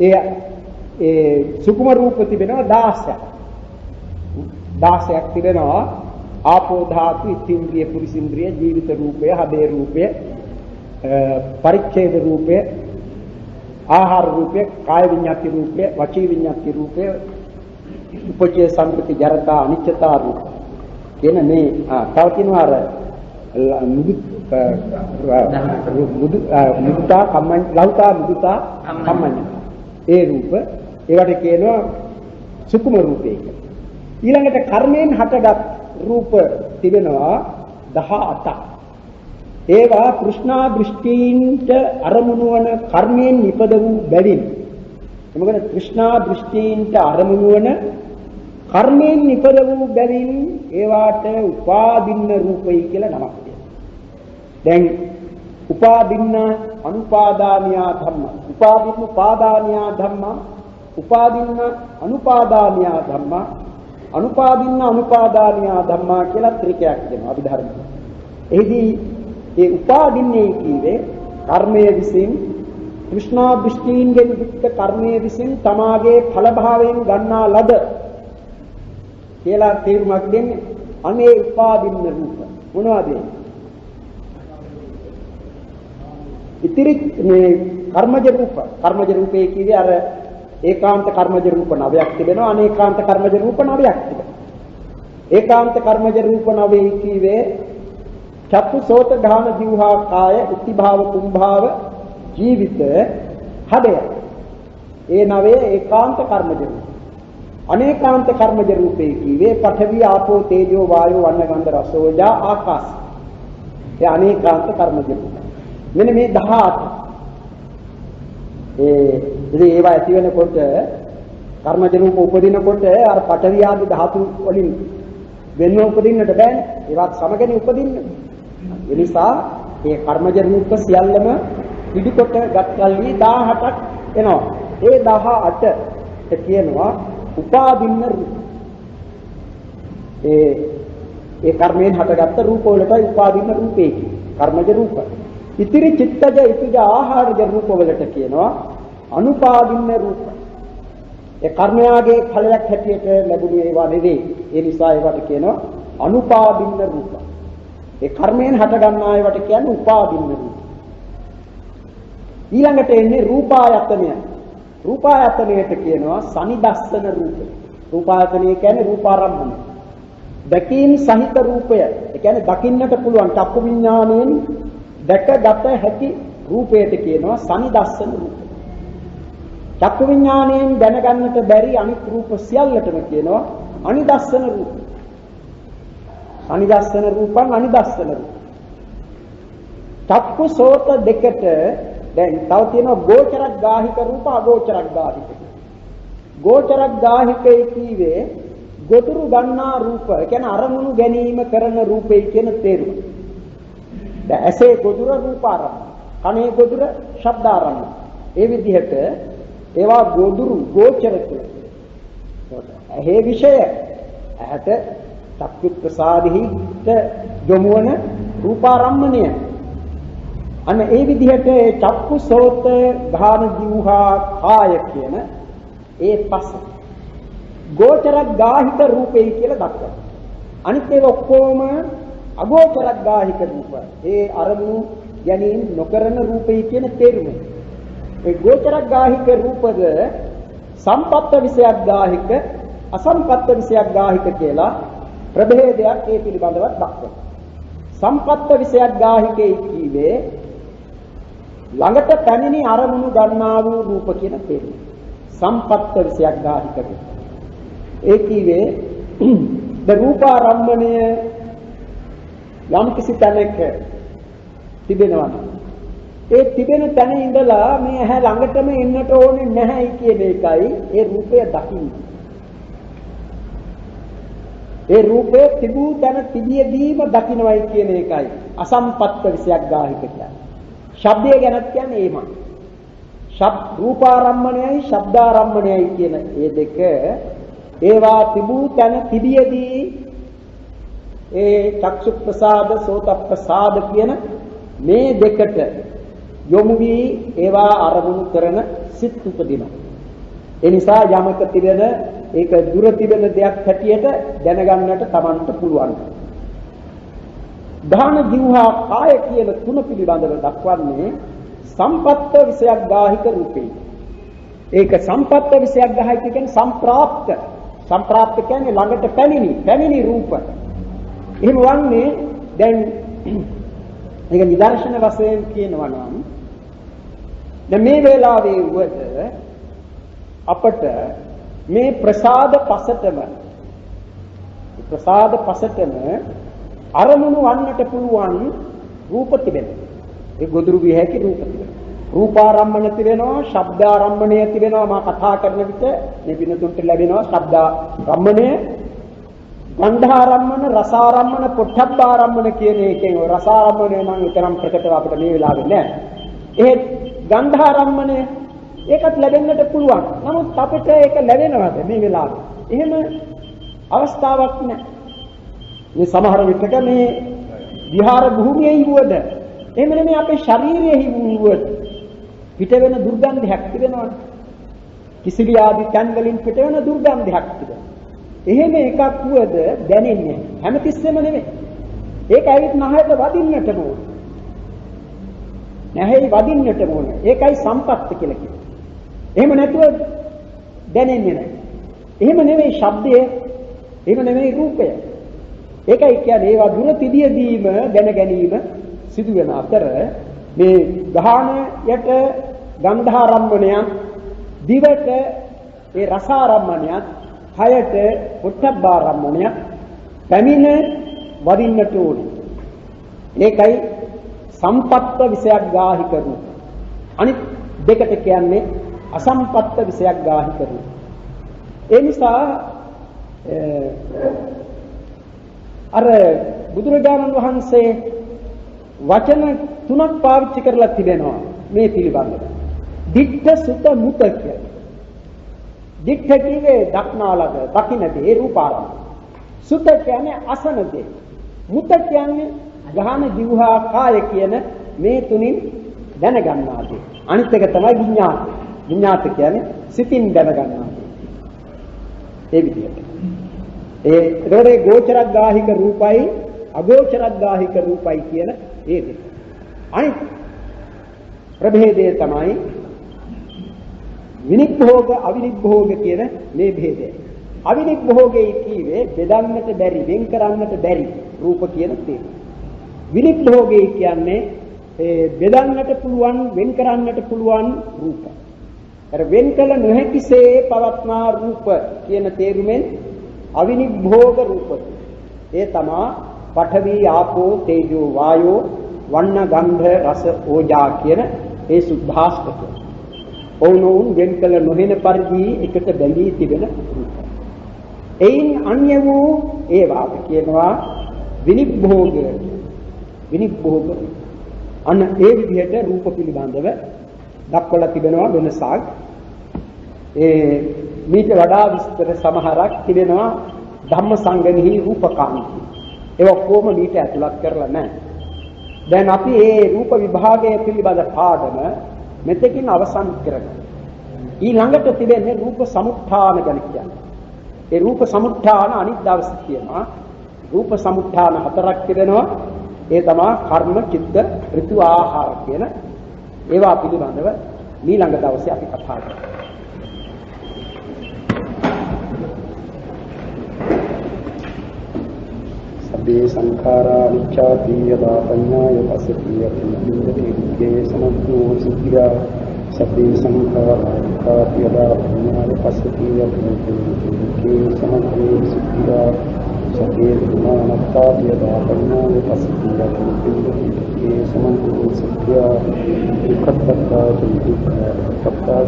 ඒ සුකුම රූප තිබෙනවා 16ක්. 16ක් තිබෙනවා. ආපෝ ධාතු, ඉන්ද්‍රිය, පුරිසින්ද්‍රිය, ජීවිත රූපය, හදේ රූපය, පරිච්ඡේද රූපය, ආහාර රූපය, කාය විඤ්ඤාති රූපය, වචී විඤ්ඤාති රූපය, උපචේ සංකති ජරතා අනිච්චතා රූප. කියන මේ තව කියනවා අර මුදුතා කම්මං ලෞතා මුදුතා කම්මං. ඒ රූප ඒවට කියනවා සුකුම රූපය කියලා. ඊළඟට කර්මයෙන් හටගත් රූප තිබෙනවා 18ක්. ඒවා තෘෂ්ණා දෘෂ්ටීන්ට අරමුණු වන කර්මයෙන් නිපද වූ බැවින්. මොකද තෘෂ්ණා දෘෂ්ටීන්ට අරමුණු වන කර්මයෙන් නිපද වූ බැවින් ඒවාට උපාදින්න රූපයි කියලා නමක් තියෙනවා. දැන් උපාදින්න අනුපාදානියා ධම්ම, උපාදින්න පාදානියා ධම්ම, උපාදින්න අනුපාදානියා ධම්ම, අනුපාදින්න අනුපාදානියා ධම්මා කියලා ත්‍රිකයක් කියනවා අභිධර්මයේ. එහිදී ඒ උපාදින්නේ කීවේ කර්මයේ විසින් තෘෂ්ණා දෘෂ්ටීන්ගෙන් යුක්ත කර්මයේ විසින් තමාගේ ඵල භාවයෙන් ගන්නා ලද කියලා තේරුමක් දෙන්නේ. අනේ උපාදින්න රූප මොනවද? ඉතිරි මේ කර්මජ රූප. කර්මජ රූපේ කියන්නේ අර ඒකාන්ත කර්මජ රූප 9ක් තිබෙනවා, අනේකාන්ත කර්මජ රූප 9ක් තිබෙනවා. ඒකාන්ත කර්මජ රූප 9 කීවේ චක්කු සෝත ධාන ජීවහා කාය උත්තිභාව කුම්භාව ජීවිත හදය. ඒ 9 ඒකාන්ත කර්මජ රූප. අනේකාන්ත කර්මජ රූපේ කීවේ පඨවි ආපෝ තේජෝ වායෝ වන්න ගන්ධ රස ඕජා ආකාශ. ඒ අනේකාන්ත කර්මජ රූප. මෙන්න මේ 18 ඉතින් ඒවා ඇති වෙනකොට කර්මජ රූප උපදිනකොට අර පඨවි ආදී ධාතු වලින් වෙන්න උපදින්නට බෑනේ. ඒවත් සමගනේ උපදින්නේ. ඒ නිසා මේ කර්මජ රූප සියල්ලම පිළිකොට ගත්කල්ලි 18ක් එනවා. ඒ 18 කියනවා උපාදින්න රූප. ඒ කර්මයෙන් හටගත්ත රූප වලටයි උපාදින්න රූපේ කියන්නේ. කර්මජ රූප. ඉතිරි චිත්තජ ඉතිජ ආහාරජ රූප වලට කියනවා අනුපාදින්න රූප. ඒ කර්මයාගේ ඵලයක් හැටියට ලැබුණේ ඒවා නෙවෙයි. ඒ නිසා ඒවට කියනවා අනුපාදින්න රූප. ඒ කර්මයෙන් හට ගන්නා ඒවට කියන්නේ උපාදින්න රූප. ඊළඟට එන්නේ රූපායතනය. රූපායතනයට කියනවා සනිදස්සන රූප. රූපායතනය කියන්නේ රූපාරම්භන. දැකීම් සහිත රූපය. ඒ කියන්නේ දකින්නට පුළුවන් චක්කු විඥාණයෙන් දැකගත හැකි රූපයට කියනවා සනිදස්සන රූප. චක්කු විඥාණයෙන් දැනගන්නට බැරි අනිත් රූප සියල්ලටම කියනවා අනිදස්සන රූප. අනිදස්සන රූපං අනිදස්සන රූප. චක්කු සෝත දෙකට දැන් තව තියෙනවා ගෝචරක් ගාහික රූප අගෝචරක් ගාහික. ගෝචරක් ගාහිකේ කීවේ ගොදුරු ගන්නා රූප. ඒ කියන්නේ අරමුණු ගැනීම කරන රූපේ කියන තේරුම. දැන් ඇසේ ගොදුර රූපාරම්භ, කනේ ගොදුර ශබ්දාරම්භ. ඒ විදිහට ඒවා ගොදුරු ගෝචර කියලා. ඇහි විෂය ඇහැට චක්කු ප්‍රසාදෙහිට යොමුවන රූපාරම්මණය. අන්න ඒ විදිහට චක්කු සෝත ගාන ජීවහා කාය කියන ඒ පස ගෝචරක් ගාහික රූපේ කියලා දක්වනවා. අනිත් ඒවා ඔක්කොම අගෝචරක් ගාහික රූප. ඒ අරමුණු ගැනීම නොකරන රූපේ කියන තේරුම. ඒ ගෝචරක් ගාහික රූපද සම්පත්ත විෂයක් ගාහික අසම්පත්ත විෂයක් ගාහික කියලා ප්‍රභේදයක් ඒ පිළිබඳව දක්වනවා. සම්පත්ත විෂයක් ගාහිකේ කීවේ ළඟට පැමිණි අරමුණු ගන්නා වූ රූප කියන තේරුම. සම්පත්ත විෂයක් ගාහික රූප. ඒ කීවේ ද රූපාරම්මණය යම් කිසි තැනක තිබෙනවා. ඒ තිබෙන තැන ඉඳලා මේ ඇහැ ළඟටම එන්නට ඕනේ නැහැ කියන එකයි ඒ රූපය දකින්නේ. ඒ රූපේ තිබූ තැන තිබියදීම දකින්නයි කියන එකයි අසම්පත්ත විෂයක් ගාහික කියන්නේ. ශබ්දය ගැනත් කියන්නේ ඒමයි. රූපාරම්මණයයි ශබ්දාරම්මණයයි කියන මේ දෙක ඒවා තිබූ තැන තිබියදී ඒ චක්සු ප්‍රසාද සෝත ප්‍රසාද කියන මේ දෙකට යොමු වී ඒවා අරමුණු කරන සිත් උපදිනවා. ඒ නිසා යමක තිබෙන ඒක දුර තිබෙන දෙයක් හැටියට දැනගන්නට Tamanට පුළුවන්. ධාන ජීවහා කාය කියන තුන පිළිබඳව දක්වන්නේ සම්පත්ත විෂයක් ගාහික රූපේ. ඒක සම්පත්ත විෂයක් ගාහික කියන්නේ සම්ප්‍රාප්ත. සම්ප්‍රාප්ත කියන්නේ ළඟට පැමිණි රූප. එහෙම වන්නේ දැන් ඒක නිදර්ශන වශයෙන් කියනවා නම් දැන් මේ වෙලාවේ වුවද අපට මේ ප්‍රසාද පසටම අරමුණු වන්නට පුළුවන් රූප තිබෙනවා. ඒ ගොදුරු විය හැකි රූප තිබෙනවා. රූපාරම්මන තිබෙනවා, ශබ්දාරම්මණය තිබෙනවා. මා කතා කරන විට මේ පිනතුන්ට ලැබෙනවා ශබ්දාරම්මණය, ගන්ධාරම්මන, රසාරම්මන, පොට්ටබ්බාරම්මන කියන එකෙන් රසාරම්මණය නම් තරම් ප්‍රකටව අපිට මේ වෙලාවේ නෑ. ඒ ගන්ධාරම්මණය ඒකත් ලැබෙන්නට පුළුවන්. නමුත් අපිට ඒක ලැබෙනවද මේ වෙලාවේ? එහෙම අවස්ථාවක් නැහැ. මේ සමහර විටක මේ විහාර භූමියේ වුවද එහෙම නෙමෙයි අපේ ශරීරයේ වුවද පිට වෙන දුර්ගන්ධයක් තිබෙනවනේ. කිසිලි ආදී තන් වලින් පිට වෙන දුර්ගන්ධයක් තිබෙනවා. එහෙම එකක් වුවද දැනෙන්නේ හැමතිස්සෙම නෙමෙයි. ඒක ඇවිත් නැහැට වදින්නට ඕන. නැහැයි වදින්නට ඕන. ඒකයි සම්පත්ත කියලා කියන්නේ. එහෙම නැතුව දැනෙන්නේ නැහැ. එහෙම නෙමෙයි ශබ්දය, එහෙම නෙමෙයි රූපය. ඒකයි කියන්නේ ඒවා දුර තිබියදීම දැන ගැනීම සිදු වෙන අතර මේ ගාහණයට ගන්ධාරම්මණයන්, දිවට ඒ රසාරම්මණයන්, කයට පොට්ටබ්බාරම්මණයන් පැමිණ වදින්නට ඕනේ. ඒකයි සම්පත්ත විෂයක් ගාහික රූප. අනිත් දෙකට කියන්නේ අසම්පත්ත විෂයක් ගාහික රූප. ඒ නිසා අර බුදුරජාණන් වහන්සේ වචන තුනක් පාවිච්චි කරලා තිබෙනවා මේ පිළිබඳව. දිට්ඨ සුත මුත කියලා. දිට්ඨ කියේ දක්නාලද දකින්නේ රූපාරම්භ. සුත කියන්නේ අසන දේ. මුත කියන්නේ ගහන ජීවහා කාය කියන මේ තුنين දැනගන්නා දේ. අනිත් එක තමයි විඥාත. විඥාත කියන්නේ සිතින් දැනගන්නා දේ. ඒ විදිහට. ඒකේ ගෝචරක් ගාහික රූපයි අගෝචරක් ගාහික රූපයි කියන ඒ දෙක. අනිත් ප්‍රභේදය තමයි විනිබ්බෝග අවිනිබ්බෝග කියන මේ භේදය. අවිනිබ්බෝගේ කීවේ බෙදන්නට බැරි, වෙන් කරන්නට බැරි රූප කියන තේරුම. විනිබ්බෝගේ කියන්නේ බෙදන්නට පුළුවන්, වෙන් කරන්නට පුළුවන් රූප. අර වෙන් කළ නොහැකිසේ පවත්නා රූප කියන තේරුමෙන් අවිනිබ්බෝග රූප. ඒ තමා පඨවි ආපෝ තේජෝ වායෝ වන්න ගන්ධ රස ඕජා කියන ඒ සුද්ධාස්තක. ඔවුනොවුන් වෙන් කළ නොහෙන පරිදි එකට බැඳී තිබෙන රූප. එයින් අන්‍ය වූ ඒවා කියනවා විනිබ්බෝග. විනිබ්බෝග. අන්න ඒ විදිහට රූප පිළිබඳව දක්වලා තිබෙනවා වෙනසක්. මීට වඩා විස්තර සමහරක් තිබෙනවා ධම්මසංගමෙහි රූපකාන්ති. ඒ ඔක්කොම මීට ඇතුළත් කරලා නැහැ. දැන් අපි මේ රූප විභාගය පිළිබඳ පාඩම මෙතකින් අවසන් කරගන්න. ඊළඟට තිබෙන්නේ රූප සමුත්ථාන ගැන කියන්නේ. ඒ රූප සමුත්ථාන අනිත් දවසේ කියනවා. රූප සමුත්ථාන හතරක් තිබෙනවා. ඒ තමයි කර්ම, චිත්ත, ඍතු, ආහාර කියන ඒවා පිළිබඳව ඊළඟ දවසේ අපි කතා කරමු. සබ්බේ සංඛාරා විච්ඡාති යදා පඤ්ඤාය පස්සති යති විද්‍යේ සමග්ගෝ සිද්ධා. සබ්බේ සංඛාරා විච්ඡාති යදා පඤ්ඤාය පස්සති යති විද්‍යේ සමග්ගෝ සිද්ධා. සබ්බේ ධම්මානත්තාති යදා පඤ්ඤාය පස්සති යති විද්‍යේ සමග්ගෝ සිද්ධා. දුක්ඛත්තා දුක්ඛත්තා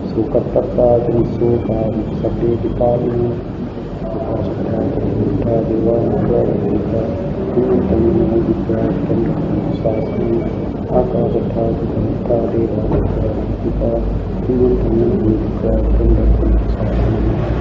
සුඛත්තා සුඛා සබ්බේ විපාදිනෝ Thank you.